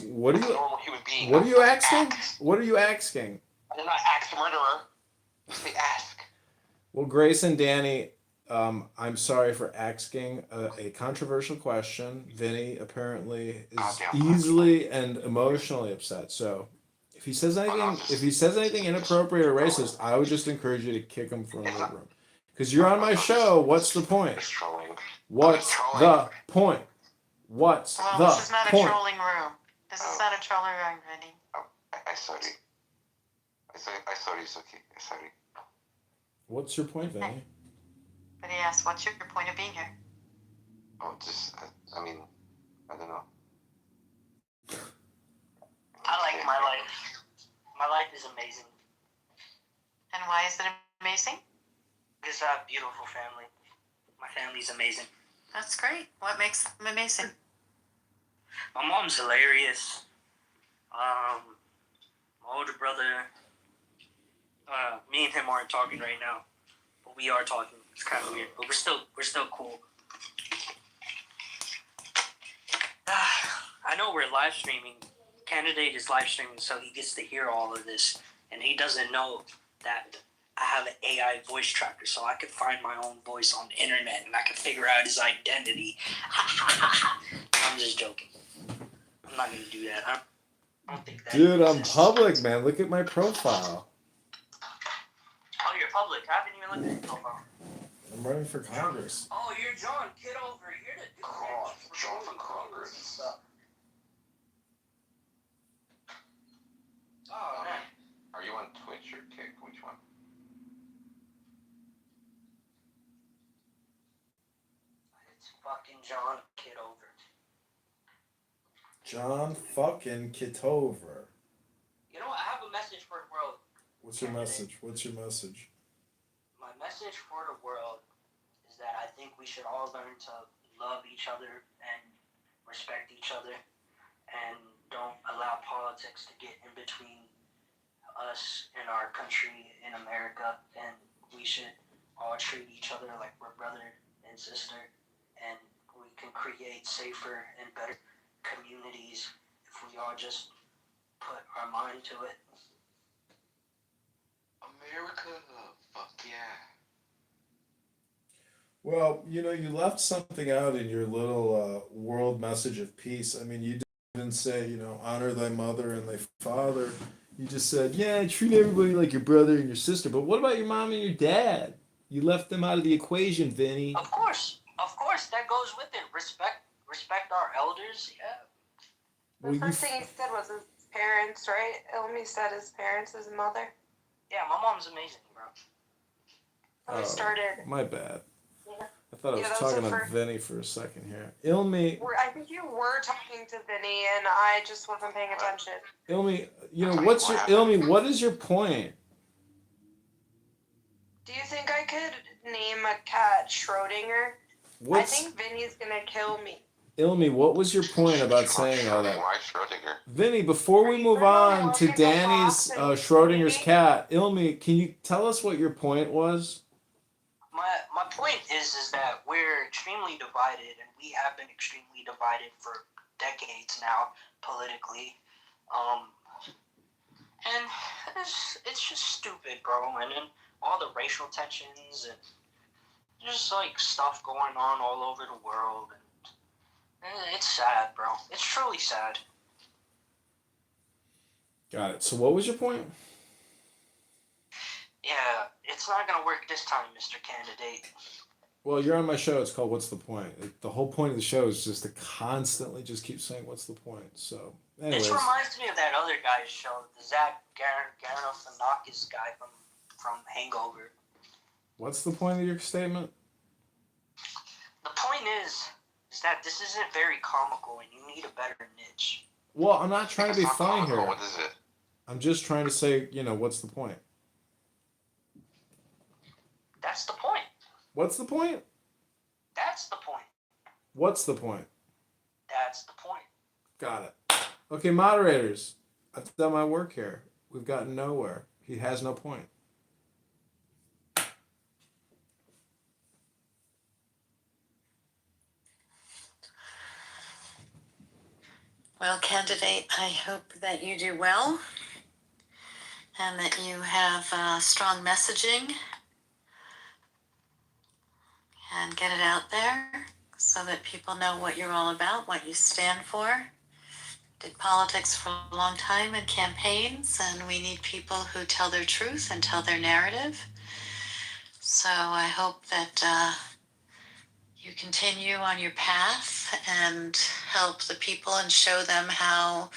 What are Like a you? normal human being. What are you asking? Axe. What are you asking? I did not axe murderer. They ask. Well, Grace and Danny, I'm sorry for asking a controversial question. Vinny apparently is easily and emotionally upset. So, if he says anything inappropriate or racist, I would just encourage you to kick him from the room. Because you're on my show. What's the point? What's the point? What's Well, the this is not point? a trolling room. This is not a trolling room, Vinny. I sorry. I sorry, Suki. I sorry. What's your point, Vinny? Vinny asks, what's your point of being here? Oh, just, I mean, I don't know. I like my life. My life is amazing. And why is it amazing? Because I have a beautiful family. My family's amazing. That's great. What makes them amazing? My mom's hilarious. My older brother, me and him aren't talking right now, but we are talking. It's kind of weird, but we're still cool. I know we're live streaming. Candidate is live streaming, so he gets to hear all of this, and he doesn't know that I have an AI voice tracker, so I can find my own voice on the internet, and I can figure out his identity. I'm just joking. I'm not gonna do that. I don't think that. Dude, I'm public, man. Look at my profile. Oh, you're public. I haven't even looked at your profile. I'm running for Congress. Oh, you're John Kitover. You're the dude. Oh, John for Congress. Oh, man. Are you on Twitch or Kick? Which one? It's fucking John Kitover. John fucking Kitover. You know what? I have a message for the world. What's your message? What's your message? My message for the world is that I think we should all learn to love each other and respect each other and don't allow politics to get in between us and our country in America, and we should all treat each other like we're brother and sister, and we can create safer and better communities if we all just put our mind to it. America, fuck yeah. Well, you know, you left something out in your little world message of peace. I mean, you didn't say, you know, honor thy mother and thy father. You just said, yeah, treat everybody like your brother and your sister. But what about your mom and your dad? You left them out of the equation, Vinny. Of course, that goes with it. Respect our elders. Yeah. The first thing he said was his parents, right? Elmi said his parents, his mother. Yeah, my mom's amazing, bro. We started. My bad. Yeah. I thought I was talking to Vinny for a second here. Ilmi, I think you were talking to Vinny, and I just wasn't paying attention. Ilmi, you know, what is your point? Do you think I could name a cat Schrodinger? I think Vinny's gonna kill me. Ilmi, what was your point about saying all that? Why Schrodinger? Vinny, before we move on to Danny's Schrodinger's cat, Ilmi, can you tell us what your point was? My point is that we're extremely divided, and we have been extremely divided for decades now politically, and it's just stupid, bro. And then all the racial tensions and just like stuff going on all over the world, and it's sad, bro. It's truly sad. Got it. So what was your point? Yeah, it's not gonna work this time, Mr. Candidate. Well, you're on my show. It's called What's the Point? The whole point of the show is just to constantly just keep saying what's the point. So, anyways. This reminds me of that other guy's show, the Zach Galifianakis guy from Hangover. What's the point of your statement? The point is that this isn't very comical, and you need a better niche. Well, I'm not trying to be funny here. What is it? I'm just trying to say, you know, what's the point? That's the point. What's the point? That's the point. What's the point? That's the point. Got it. Okay, moderators. I've done my work here. We've gotten nowhere. He has no point. Well, candidate, I hope that you do well and that you have strong messaging and get it out there so that people know what you're all about, what you stand for. Did politics for a long time in campaigns, and we need people who tell their truth and tell their narrative. So I hope that you continue on your path and help the people and show them how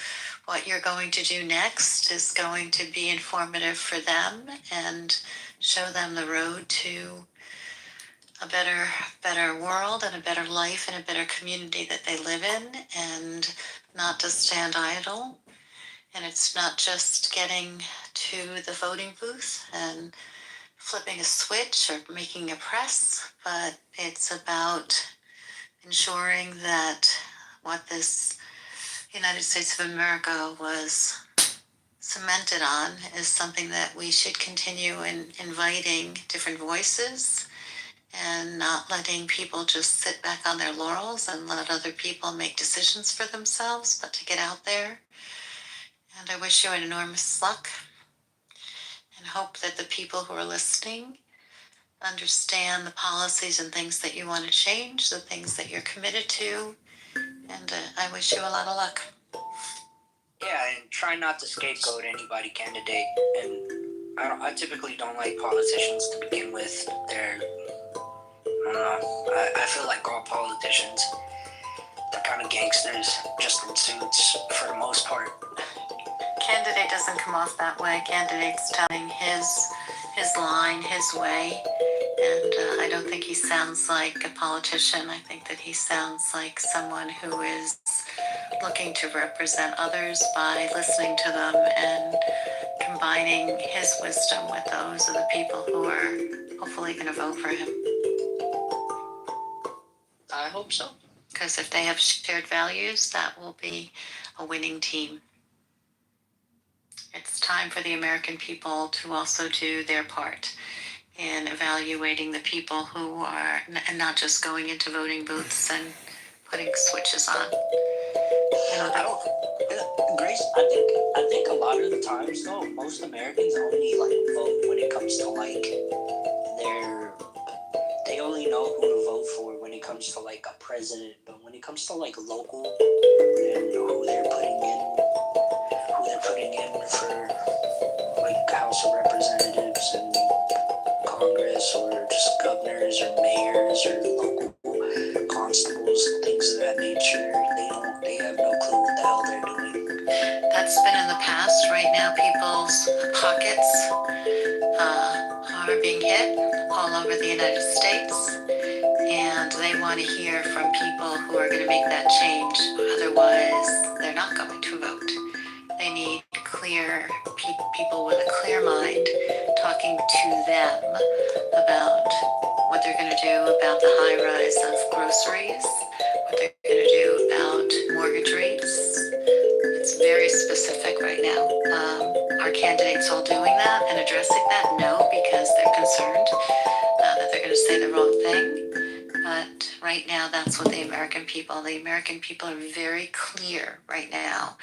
what you're going to do next is going to be informative for them and show them the road to a better world and a better life and a better community that they live in, and not to stand idle. And it's not just getting to the voting booth and flipping a switch or making a press, but it's about ensuring that what this United States of America was cemented on is something that we should continue in inviting different voices and not letting people just sit back on their laurels and let other people make decisions for themselves, but to get out there. And I wish you an enormous luck and hope that the people who are listening understand the policies and things that you want to change, the things that you're committed to, and I wish you a lot of luck. Yeah, and try not to scapegoat anybody, candidate. And I typically don't like politicians to begin with. They're, I don't know, I feel like all politicians, they're kind of gangsters, just in suits for the most part. Candidate doesn't come off that way. Candidate's telling his line, his way, and I don't think he sounds like a politician. I think that he sounds like someone who is looking to represent others by listening to them and combining his wisdom with those of the people who are hopefully going to vote for him. I hope so. Because if they have shared values, that will be a winning team. It's time for the American people to also do their part in evaluating the people who are, and not just going into voting booths and putting switches on. Grace, I think a lot of the times though, most Americans only vote when it comes to they only know who to vote for when it comes to a president, but when it comes to local and who they're putting in for House of Representatives and Congress, or just governors or mayors or local constables, things of that nature, they have no clue what the hell they're doing. That's been in the past. Right now, people's pockets are being hit all over the United States, and they want to hear from people who are going to make that change. Otherwise, they're not going to vote. They need clear people with a clear mind talking to them about what they're going to do about the high rise of groceries, what they're going to do about mortgage rates. It's very specific right now. Are candidates all doing that and addressing that? No, because they're concerned that they're going to say the wrong thing. But right now, that's what the American people are very clear right now,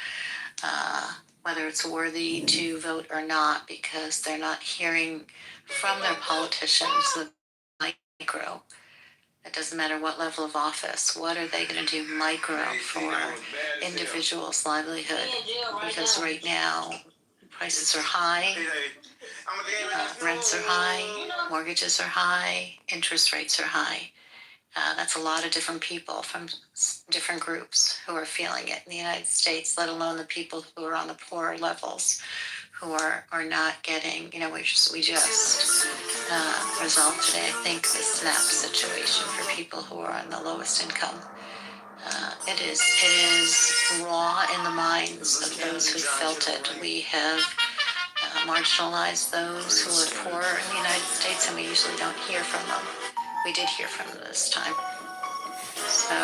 whether it's worthy to vote or not, because they're not hearing from their politicians the micro. It doesn't matter what level of office. What are they going to do micro for individuals' livelihood? Because right now, prices are high, rents are high, mortgages are high, interest rates are high. That's a lot of different people from different groups who are feeling it in the United States, let alone the people who are on the poorer levels, who are not getting, we just resolved today, I think, the SNAP situation for people who are on the lowest income. It is raw in the minds of those who felt it. We have marginalized those who are poor in the United States, and we usually don't hear from them. We did hear from them this time. So,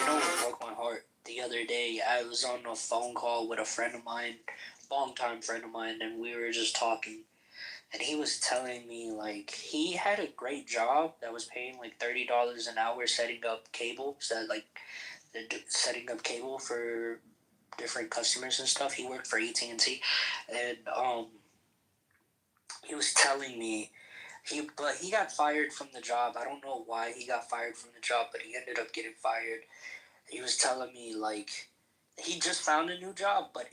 what broke my heart the other day? I was on a phone call with a friend of mine, longtime friend of mine, and we were just talking. And he was telling me, like, he had a great job that was paying like $30 an hour setting up cable, setting up cable for different customers and stuff. He worked for AT&T, and he was telling me he got fired from the job. I don't know why he got fired from the job, but he ended up getting fired. He was telling me, like, he just found a new job, but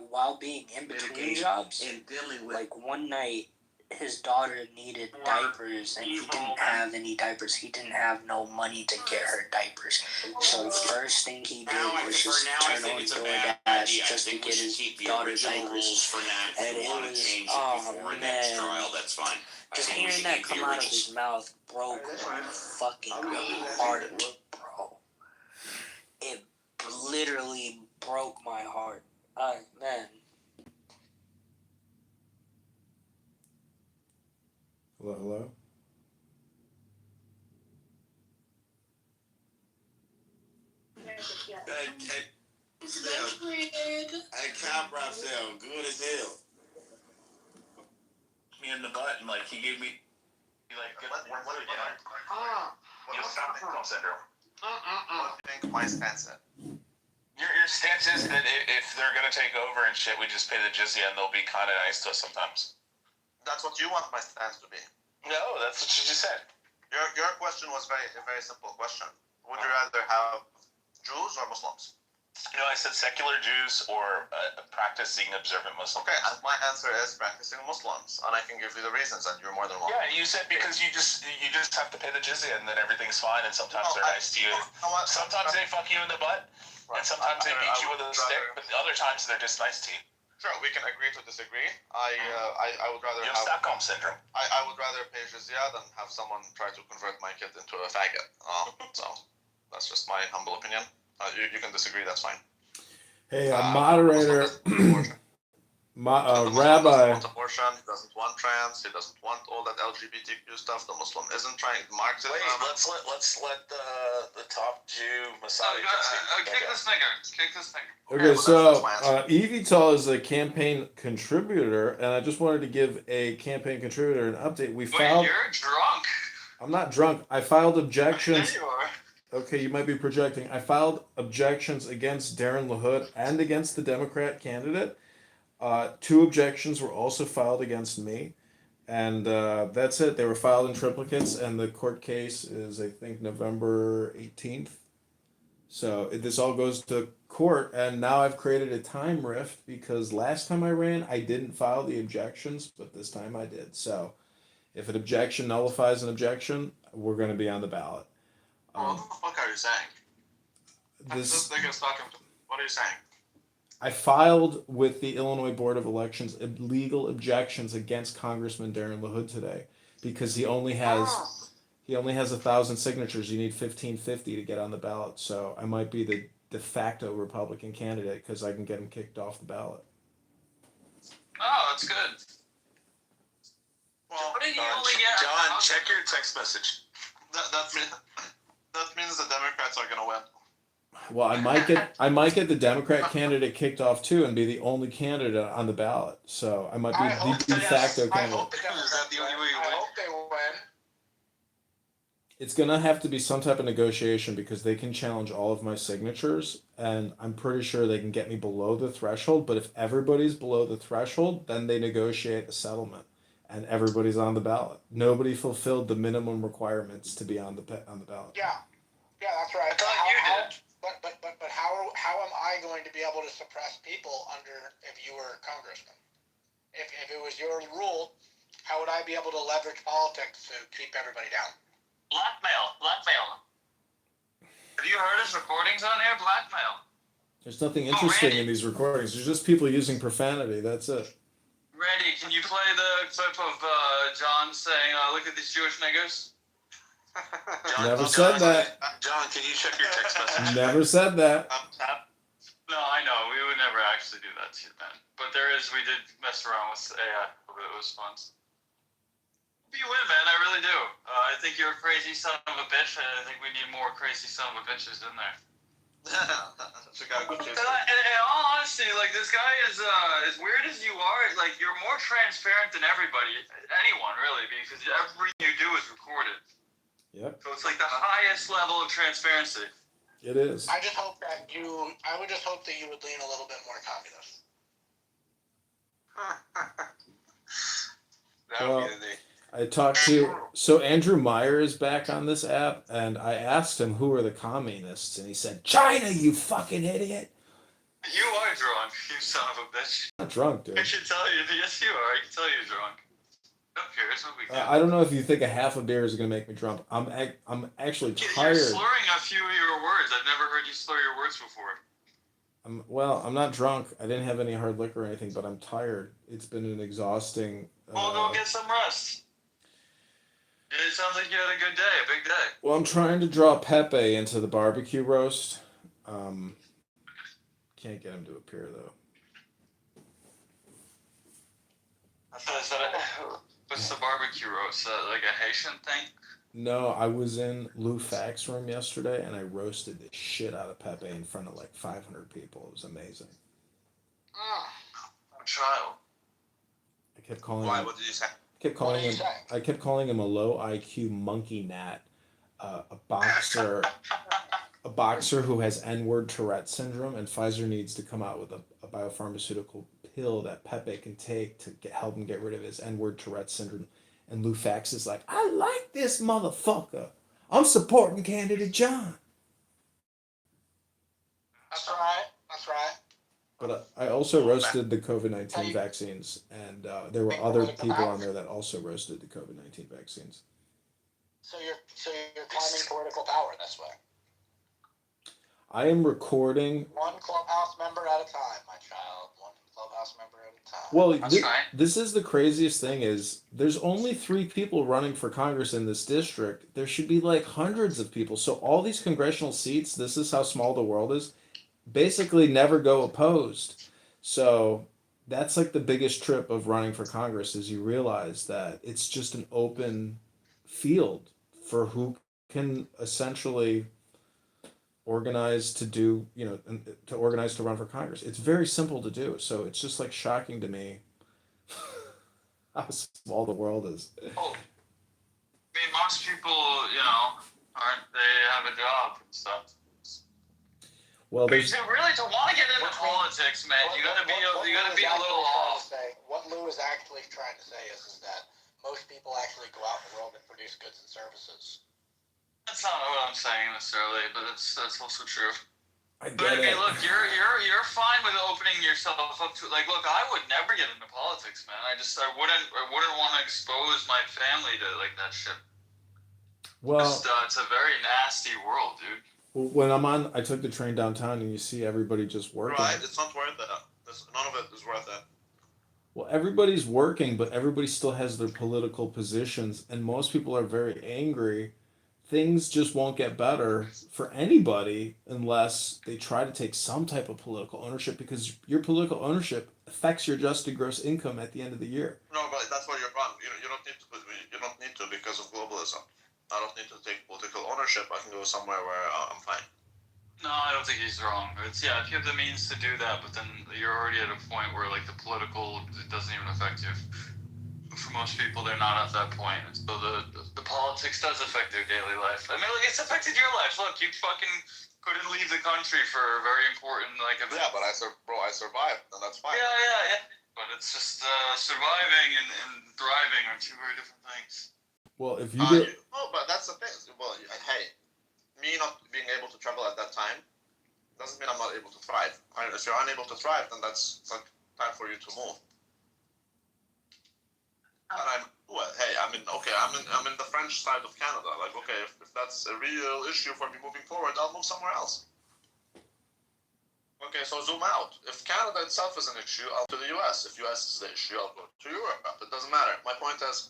while being in between jobs, and dealing with like one night his daughter needed diapers and he didn't have any diapers. He didn't have no money to get her diapers. So the first thing he did was just turn on DoorDash just to get his daughter diapers. And it was, oh man, that's fine. just hearing that come out of his mouth broke my fucking heart, bro. It literally broke my heart. Man. Hello, hello. Hey, Cobra sound good as hell. Me in the butt, and like he gave me like what are we doing? You have Stockholm syndrome. What do you think my stance is? Your stance is that if they're gonna take over and shit, we just pay the jizya and they'll be kind of nice to us sometimes. That's what you want my stance to be. No, that's what you just said. Your question was a very simple question. Would you rather have Jews or Muslims? No, I said secular Jews or practicing observant Muslims. Okay, and my answer is practicing Muslims, and I can give you the reasons, and you're more than welcome. Yeah, you said because you just have to pay the jizya and then everything's fine, and sometimes they're nice to you. Sometimes they fuck you in the butt, and sometimes they beat you with a stick, but other times they're just nice to you. Sure, we can agree to disagree. I would rather you have Stockholm syndrome. I would rather pay jizya than have someone try to convert my kid into a faggot. So that's just my humble opinion. You can disagree. That's fine. Hey, moderator, rabbi. He doesn't want abortion. He doesn't want trans. He doesn't want all that LGBTQ stuff. The Muslim isn't trying. Marxism. Wait, let's let the top Jew Messiah. Kick this nigger. Kick this nigger. Okay, so Evital is a campaign contributor, and I just wanted to give a campaign contributor an update. Wait, you're drunk. I'm not drunk. I filed objections. There you are. Okay, you might be projecting. I filed objections against Darren LaHood and against the Democrat candidate. 2 objections were also filed against me. And that's it. They were filed in triplicates, and the court case is, I think, November 18th. So this all goes to court, and now I've created a time rift because last time I ran, I didn't file the objections, but this time I did. So if an objection nullifies an objection, we're going to be on the ballot. What the fuck are you saying? This nigga's talking to me. What are you saying? I filed with the Illinois Board of Elections legal objections against Congressman Darren LaHood today because he only has 1,000 signatures. You need 1,550 to get on the ballot. So I might be the de facto Republican candidate because I can get him kicked off the ballot. Oh, that's good. Well, John, check your text message. That means the Democrats are gonna win. Well, I might get the Democrat candidate kicked off too and be the only candidate on the ballot. So I might be the de facto candidate. I hope they win. It's gonna have to be some type of negotiation because they can challenge all of my signatures, and I'm pretty sure they can get me below the threshold. But if everybody's below the threshold, then they negotiate a settlement, and everybody's on the ballot. Nobody fulfilled the minimum requirements to be on the ballot. Yeah, that's right. I thought you did. But how am I going to be able to suppress people if you were a congressman? If it was your rule, how would I be able to leverage politics to keep everybody down? Blackmail. Have you heard his recordings on here? Blackmail. There's nothing interesting in these recordings. There's just people using profanity. That's it. Randy, can you play the clip of John saying, look at these Jewish niggers? Never said that. John, can you check your text message? Never said that. No, I know. We would never actually do that to you, man. But we did mess around with AI. It was fun. You win, man. I really do. I think you're a crazy son of a bitch, and I think we need more crazy son of a bitches in there. In all honesty, like this guy is as weird as you are. Like you're more transparent than everybody, anyone really, because everything you do is recorded. Yep. So it's like the highest level of transparency. It is. I just hope that I would just hope that you would lean a little bit more communist. Well, I talked to Andrew Meyer is back on this app, and I asked him who are the communists, and he said China, you fucking idiot. You are drunk, you son of a bitch. I'm not drunk, dude. I should tell you. Yes, you are. I can tell you're drunk. Who cares? What we do? I don't know if you think a half a beer is gonna make me drunk. I'm actually tired. You're slurring a few of your words. I've never heard you slur your words before. I'm not drunk. I didn't have any hard liquor or anything, but I'm tired. It's been an exhausting. Well, go get some rest. It sounds like you had a good day, a big day. Well, I'm trying to draw Pepe into the barbecue roast. Can't get him to appear though. What's the barbecue roast? Like a Haitian thing? No, I was in Lou Fack's room yesterday and I roasted the shit out of Pepe in front of like 500 people. It was amazing. A trial. I kept calling Why? him. What did you say? I kept calling him a low IQ monkey gnat, a boxer who has N-word Tourette syndrome, and Pfizer needs to come out with a biopharmaceutical pill that Pepe can take to help him get rid of his N-word Tourette syndrome. And Lou Fax is like, I like this motherfucker. I'm supporting candidate John. That's right. That's right. But I also roasted the COVID-19 vaccines, and there were other people on there that also roasted the COVID-19 vaccines. So you're climbing political power this way. I am recording. One clubhouse member at a time, my child. One clubhouse member at a time. Well, this is the craziest thing is there's only 3 people running for Congress in this district. There should be like hundreds of people. So all these congressional seats, this is how small the world is, basically never go opposed. So that's like the biggest trip of running for Congress is you realize that it's just an open field for who can essentially organize to do, to organize to run for Congress. It's very simple to do. So it's just like shocking to me how small the world is. Oh. I mean, most people, they have a job and stuff. Well, there's really to want to get into politics, man. You gotta be a little off. What Lou is actually trying to say is that most people actually go out in the world and produce goods and services. That's not what I'm saying necessarily, but that's also true. I But I get mean, it. look, you're fine with opening yourself up to look. I would never get into politics, man. I wouldn't want to expose my family to like that shit. Well, It's a very nasty world, dude. when I took the train downtown and you see everybody just working. Right, it's not worth it. None of it is worth it. Well, everybody's working, but everybody still has their political positions, and most people are very angry. Things just won't get better for anybody unless they try to take some type of political ownership, because your political ownership affects your adjusted gross income at the end of the year. No, but that's where you're wrong. You don't need to because of globalism. I don't need to take political ownership. I can go somewhere where I'm fine. No, I don't think he's wrong. It's if you have the means to do that, but then you're already at a point where like the political it doesn't even affect you. For most people, they're not at that point. So the politics does affect their daily life. I mean, like it's affected your life. Look, you fucking couldn't leave the country for a very important event. Yeah, but I survived, and that's fine. Yeah. But it's just surviving and thriving are two very different things. Well, if you do, but that's the thing. Well, hey, me not being able to travel at that time doesn't mean I'm not able to thrive. If you're unable to thrive, then it's like time for you to move. And I'm in the French side of Canada. Like, okay, if that's a real issue for me moving forward, I'll move somewhere else. Okay, so zoom out. If Canada itself is an issue, I'll go to the US. If US is the issue, I'll go to Europe. It doesn't matter. My point is,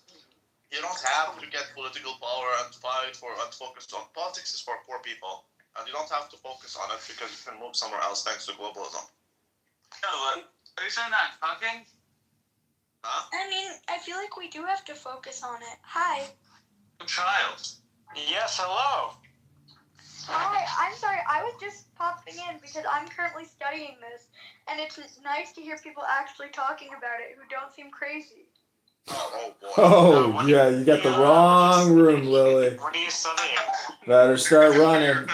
you don't have to get political power and fight for and focus on politics is for poor people, and you don't have to focus on it because you can move somewhere else thanks to globalism. Yeah, but are you saying that fucking? Huh? I mean, I feel like we do have to focus on it. Hi. Child. Yes, hello. Hi, I'm sorry. I was just popping in because I'm currently studying this, and it's nice to hear people actually talking about it who don't seem crazy. Oh boy. Oh, yeah, you got the wrong room, Lily. What are you studying? Better start running.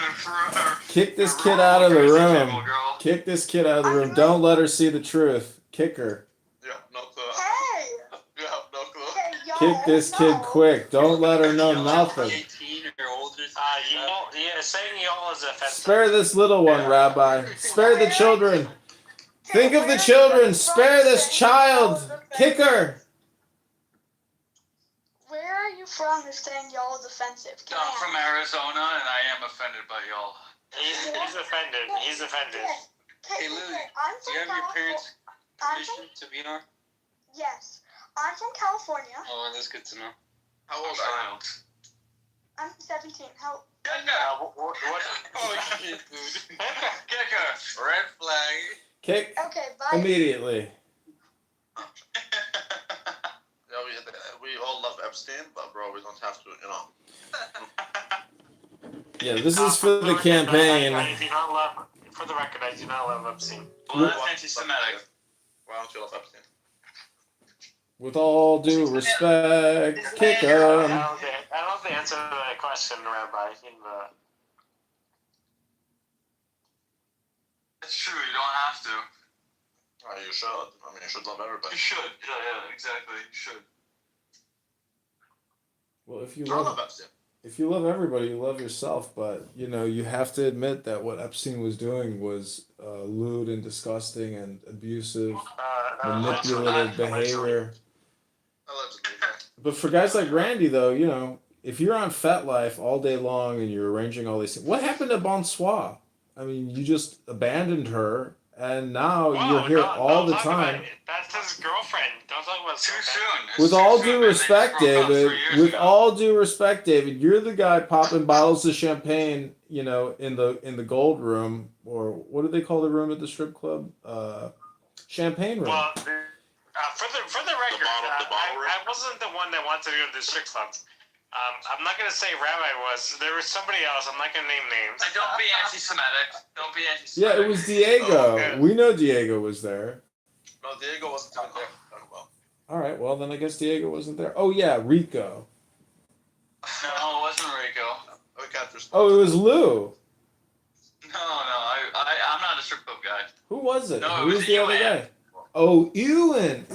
Kick this kid out of the room. Kick this kid out of the room. Don't let her see the truth. Kick her. You have no clue. Hey! You have no clue. Hey, y'all. Kick this kid quick. Don't let her know nothing. 18 or older. Saying y'all is offensive. Spare this little one, Rabbi. Spare the children. Think of the children. Spare this child. Kick her. Where are you from if saying y'all is offensive? Can I'm I from ask? Arizona, and I am offended by y'all. He's offended. He's offended. Hey, Lily, I'm do you from have your parents' I'm permission to be on? Yes. I'm from California. Oh, that's good to know. How old are you? I'm 17. How? What? Oh, shit, dude. Kick her. Red flag. Kick Okay, bye. immediately. Yeah, we all love Epstein, but bro, we don't have to, you know. Yeah, this is for the campaign. I do not love, for the record, I do not love Epstein. Well, that's anti-Semitic. Why don't you love Epstein? With all due respect, kick I him. don't know the answer to that question, Rabbi. It's true, you don't have to. You should. I mean, you should love everybody. You should. Yeah, exactly. You should. Well, if you love everybody, you love yourself. But you have to admit that what Epstein was doing was lewd and disgusting and abusive, manipulative behavior. Allegedly. But for guys like Randy, though, if you're on FetLife all day long and you're arranging all these things, what happened to Bonsoir? I mean, you just abandoned her, and now you're here all the time. That's his girlfriend. Don't talk about too soon. With all due respect, David. With all due respect, David, you're the guy popping bottles of champagne, in the gold room, or what do they call the room at the strip club? Champagne room. Well, for the record, I wasn't the one that wanted to go to the strip clubs. I'm not going to say Rabbi was. There was somebody else. I'm not going to name names. Don't be anti-Semitic. Don't be anti-Semitic. Yeah, it was Diego. We know Diego was there. No, Diego wasn't even there. All right, well, then I guess Diego wasn't there. Oh, yeah, Rico. No, it wasn't Rico. Oh, it was Lou. No, I'm not a strip club guy. Who was it? No, Who it was was the other Ewan. guy? Oh, Ewan.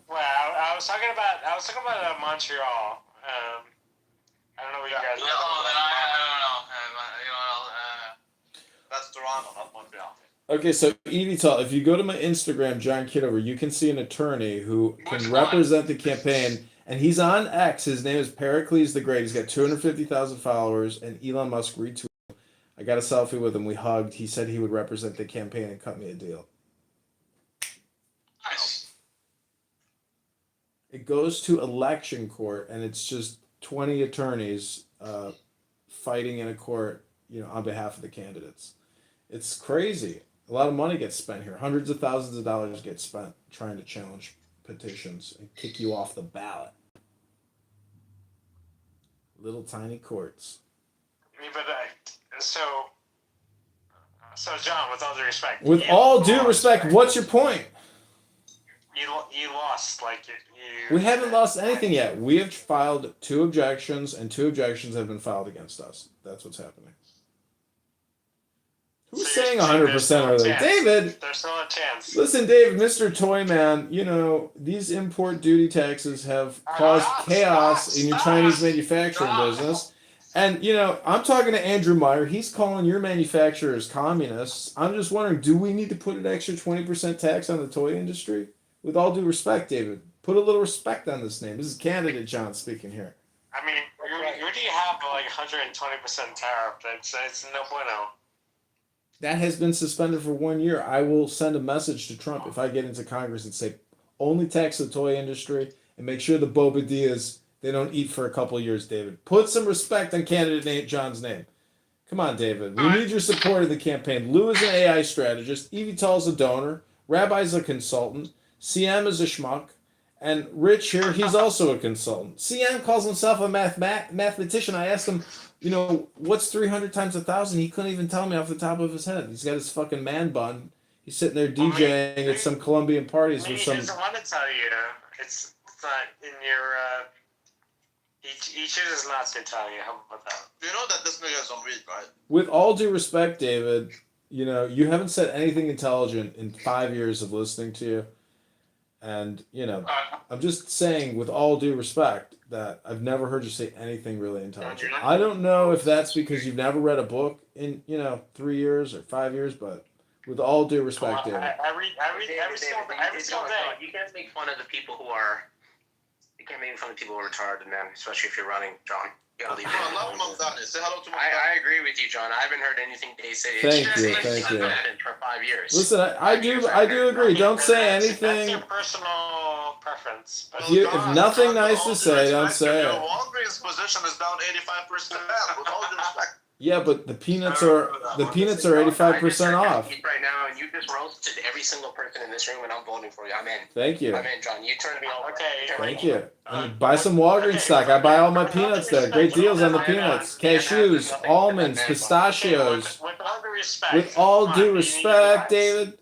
Well, I was talking about Montreal. I don't know what you guys. No, then I don't know. That's Toronto, not Montreal. Okay, so Evie, if you go to my Instagram, John Kitover, you can see an attorney who can represent the campaign, and he's on X. His name is Pericles the Great. He's got 250,000 followers, and Elon Musk retweeted him. I got a selfie with him. We hugged. He said he would represent the campaign and cut me a deal. Nice. It goes to election court, and it's just 20 attorneys fighting in a court, on behalf of the candidates. It's crazy. A lot of money gets spent here. Hundreds of thousands of dollars get spent trying to challenge petitions and kick you off the ballot. Little tiny courts. But so John, with all due respect. With all due respect, what's your point? You lost, We haven't lost anything yet. We have filed 2 objections, and 2 objections have been filed against us. That's what's happening. Who's saying 100% are they? David! There's no chance. Listen, David, Mr. Toyman, these import duty taxes have caused chaos in your Chinese manufacturing business. And, I'm talking to Andrew Meyer. He's calling your manufacturers communists. I'm just wondering, do we need to put an extra 20% tax on the toy industry? With all due respect, David, put a little respect on this name. This is candidate John speaking here. I mean, you already have 120% tariff. It's no bueno. That has been suspended for 1 year. I will send a message to Trump if I get into Congress and say, only tax the toy industry and make sure the Bobadillas, they don't eat for a couple of years, David. Put some respect on candidate John's name. Come on, David. We need your support in the campaign. Lou is an AI strategist. Evie Tall's a donor. Rabbi's a consultant. CM is a schmuck, and Rich here, he's also a consultant. CM calls himself a mathematician. I asked him, what's 300 times 1,000? He couldn't even tell me off the top of his head. He's got his fucking man bun. He's sitting there DJing at some Colombian parties with some. He doesn't want to tell you. It's not in your. He chooses not to tell you. How about that? You know that this nigga is on weed, right? With all due respect, David, you haven't said anything intelligent in 5 years of listening to you. And, I'm just saying, with all due respect, that I've never heard you say anything really intelligent. I don't know if that's because you've never read a book in, 3 years or 5 years, but with all due respect, David. I read every single day. You can't make fun of the people who are. You can't make fun of people who are retarded, man. Especially if you're running, John. You gotta leave it. Say hello to I agree with you, John. I haven't heard anything they say. Thank you. For 5 years. Listen, I do agree. Don't say anything. That's your personal preference. If nothing nice to say, don't say it. Walgreens' position is down 85%. With all due respect. Yeah, but the peanuts are 85% off. Right now, and you just roasted every single person in this room, and I'm voting for you. I'm in. Thank you. I'm in, John. You turned me over. Okay. Thank you. Buy some Walgreens stock. I buy all my peanuts there. Great deals on the peanuts. Cashews, almonds, pistachios. With all due respect. With all due respect, David.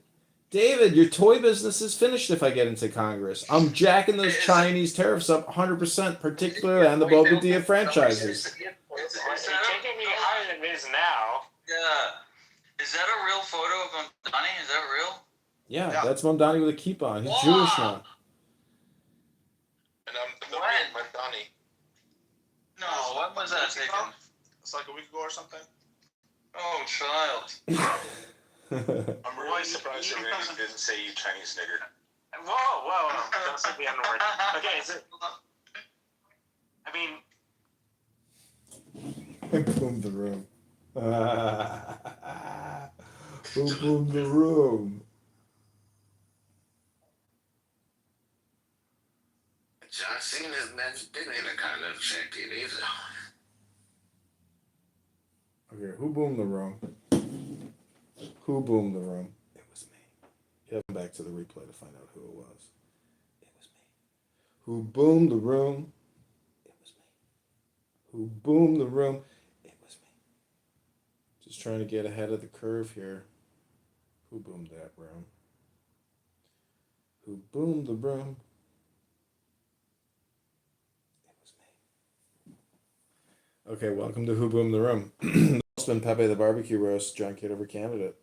David, your toy business is finished if I get into Congress. I'm jacking those Chinese tariffs up 100%, particularly on the Bobadilla franchises. It's taking me higher than it is now. Yeah. Is that a real photo of Donnie? Is that real? Yeah, that's Mondani with a keep on. He's Jewish now. And I'm the real Mondani. No, when was that taken? It's like a week ago or something. Oh, child. I'm really surprised you really didn't say you Chinese nigger. Whoa. Don't say the N-word. Okay, Boom the room. Who boomed the room? John Cena's match didn't even kind of affect it either. Okay, who boomed the room? Who boomed the room? It was me. You have to come back to the replay to find out who it was. It was me. Who boomed the room? It was me. Who boomed the room? It was me. Just trying to get ahead of the curve here. Who boomed that room? Who boomed the room? It was me. Okay, welcome to Who Boomed the Room. It's been Pepe the Barbecue Roast, John Kitover candidate.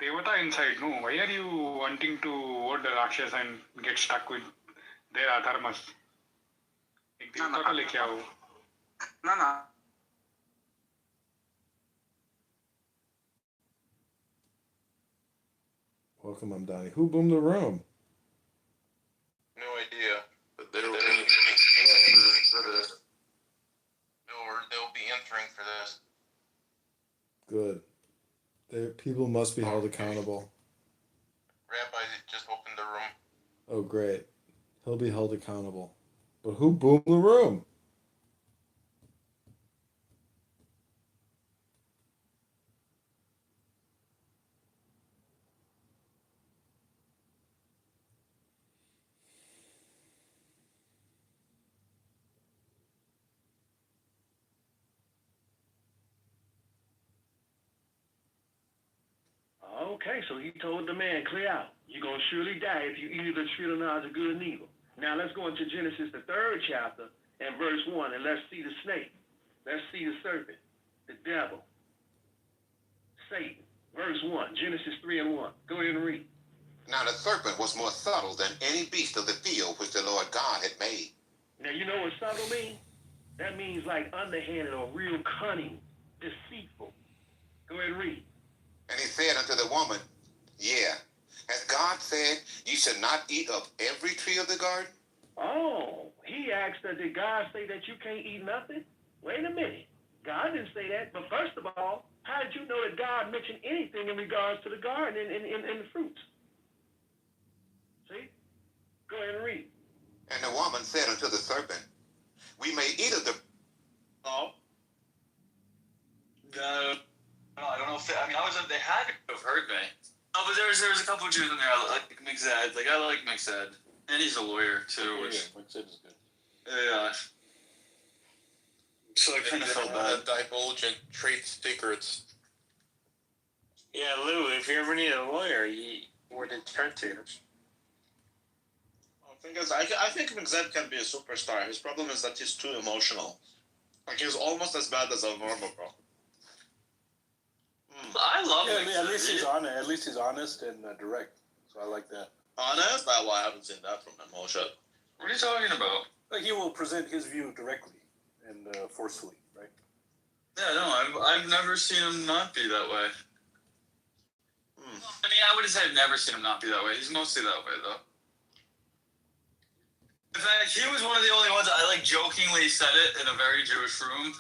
Devata inside, no? Why are you wanting to vote the Rakshas and get stuck with their adharmas? एक देवता को लेके आओ. No. Welcome, I'm Donnie. Who boomed the room? No idea. But they'll be entering for this. Good. People must be held accountable. Rabbi just opened the room. Oh, great. He'll be held accountable. But who boomed the room? Okay, so he told the man, clear out. You're going to surely die if you eat of the tree of the knowledge of good and evil. Now let's go into Genesis, the 3rd chapter, and verse 1, and let's see the snake. Let's see the serpent, the devil, Satan. Verse 1, Genesis 3:1. Go ahead and read. Now the serpent was more subtle than any beast of the field which the Lord God had made. Now you know what subtle means? That means like underhanded or real cunning, deceitful. Go ahead and read. And he said unto the woman, yeah, has God said, ye should not eat of every tree of the garden? Oh, he asked her, did God say that you can't eat nothing? Wait a minute. God didn't say that. But first of all, how did you know that God mentioned anything in regards to the garden and the fruits? See? Go ahead and read. And the woman said unto the serpent, we may eat of the... Oh. I don't know if I mean, they had to have heard me. No, but there was a couple of Jews in there. I like Mixed. Like, I like Mixed. And he's a lawyer, too, which... Mixed is good. Yeah. So I kind of felt bad. Divulging trade secrets. Yeah, Lou, if you ever need a lawyer, where to turn to? The thing is, I think Mixed can be a superstar. His problem is that he's too emotional. Like, he's almost as bad as a normal bro. I love Mixed. At least he's honest. At least he's honest and direct. So I like that. Honest? Well, I haven't seen that from him. Oh shit. What are you talking about? Like he will present his view directly and forcefully, right? Yeah, no, I've never seen him not be that way. I mean, I wouldn't say I've never seen him not be that way. He's mostly that way, though. In fact, he was one of the only ones I jokingly said it in a very Jewish room.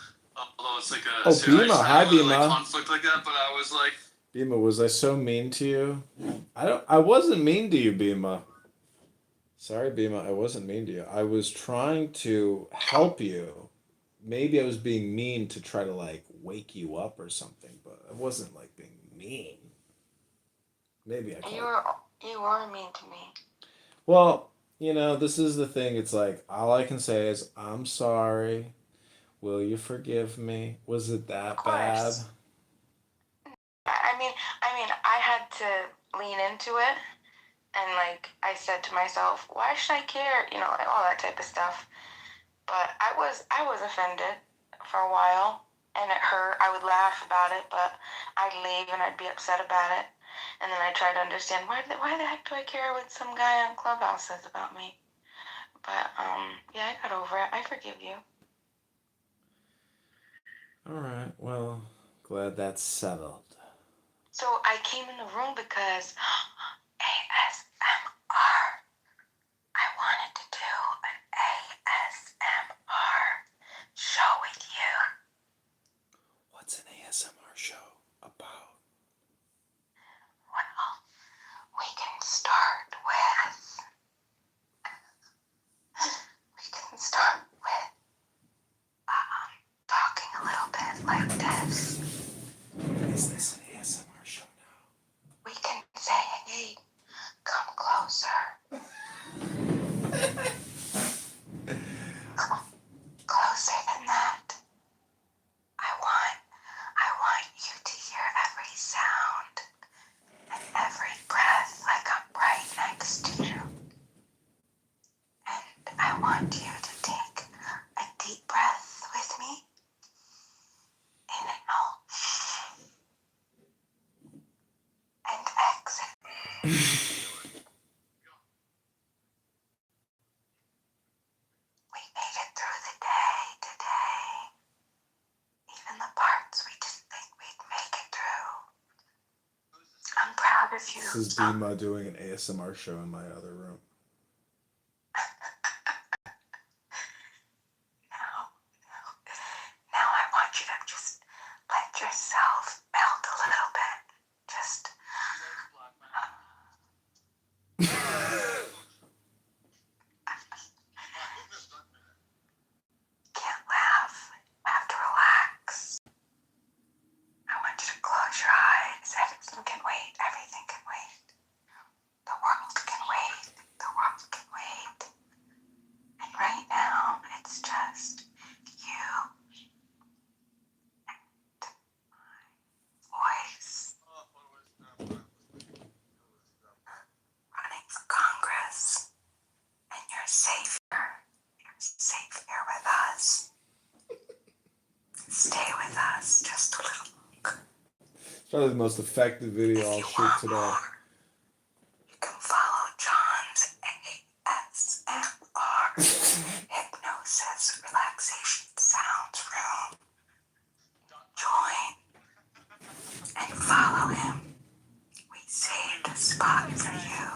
Although it's like a Bima, hi Bima. Conflict like that, but I was like, Bima, was I so mean to you? I wasn't mean to you, Bima. Sorry, Bima, I wasn't mean to you. I was trying to help you. Maybe I was being mean to try to wake you up or something, but I wasn't being mean. Maybe I You were mean to me. Well, this is the thing. It's all I can say is I'm sorry. Will you forgive me? Was it that bad? I mean, I had to lean into it, and I said to myself, why should I care? All that type of stuff. But I was offended for a while, and it hurt. I would laugh about it, but I'd leave and I'd be upset about it, and then I tried to understand why the heck do I care what some guy on Clubhouse says about me? But yeah, I got over it. I forgive you. All right. Well, glad that's settled. So I came in the room because ASMR. I wanted to do an ASMR show with you. What's an ASMR show about? Well, we can start with talking a little bit like this. Is this an ASMR show now? We can say, hey, come closer. Closer than that. I want you to hear every sound and every breath like I'm right next to you. And I want you to take a deep breath with me. Inhale. And exhale. We made it through the day today. Even the parts we didn't think we'd make it through. I'm proud of you. This is Bima doing an ASMR show in my other room. Now I want you to just let yourself melt a little bit. Just can't laugh. Have to relax. I want you to close your eyes. Everything can wait. Everything can wait. The world can wait. The world can wait. And right now, it's just you and my voice running for Congress. And you're safe here. You're safe here with us. Stay with us just a little longer. It's probably the most effective video I'll shoot today. You can follow John's ASMR Hypnosis Relaxation Sounds Room. Join and follow him. We saved a spot for you.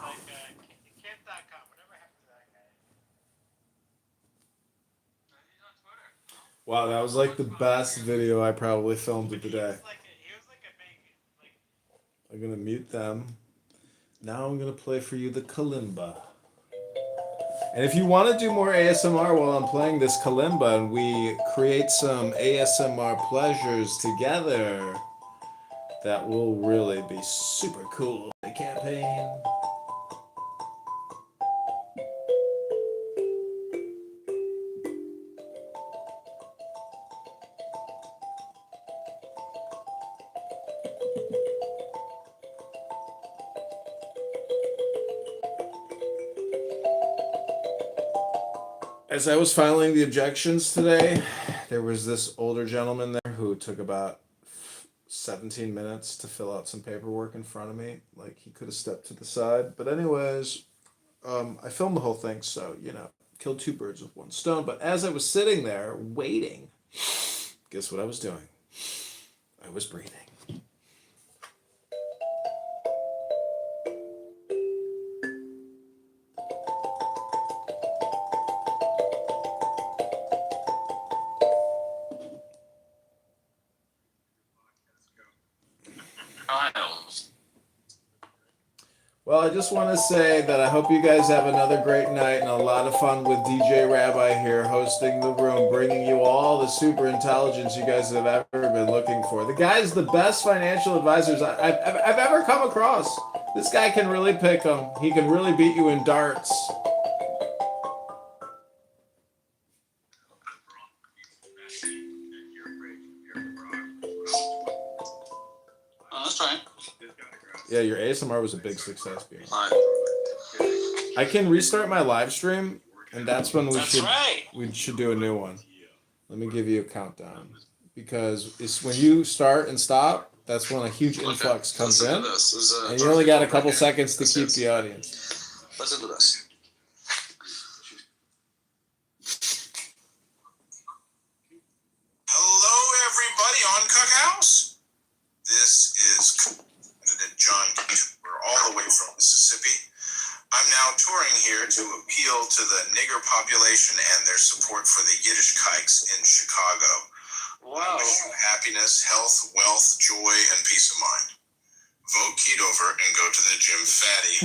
Wow, that was the best video I probably filmed of the day. I'm gonna mute them. Now I'm gonna play for you the kalimba. And if you want to do more ASMR while I'm playing this kalimba and we create some ASMR pleasures together, that will really be super cool. The campaign. As I was filing the objections today, there was this older gentleman there who took about 17 minutes to fill out some paperwork in front of me. Like, he could have stepped to the side. But anyways, I filmed the whole thing, so, killed two birds with one stone. But as I was sitting there waiting, guess what I was doing? I was breathing. Well, I just want to say that I hope you guys have another great night and a lot of fun with DJ Rabbi here hosting the room, bringing you all the super intelligence you guys have ever been looking for. The guy's the best financial advisors I've ever come across. This guy can really pick them. He can really beat you in darts. Oh, that's right. Yeah, your ASMR was a big success, Bean. I can restart my live stream, and that's when we should do a new one. Let me give you a countdown, because it's when you start and stop, that's when a huge influx comes in, and you only got a couple seconds to keep the audience. Listen to this. Hello, everybody on Cookhouse. This is Candidate John Kitover, all the way from Mississippi. I'm now touring here to appeal to the nigger population and their support for the Yiddishkikes in Chicago. Wow. I wish you happiness, health, wealth, joy, and peace of mind. Vote Kitover and go to the gym, fatty.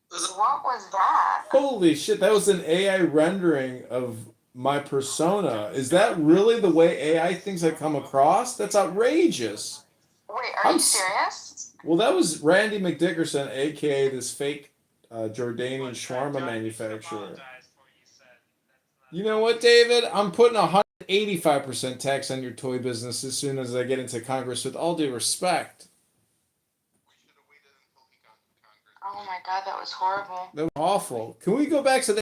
What was that? Holy shit, that was an AI rendering of my persona. Is that really the way AI thinks I come across? That's outrageous. Wait, are you serious? Well, that was Randy McDickerson, aka this fake Jordanian shawarma manufacturer. You know what, David? I'm putting 185% tax on your toy business as soon as I get into Congress, with all due respect. Oh my god, that was horrible. That was awful. Can we go back to the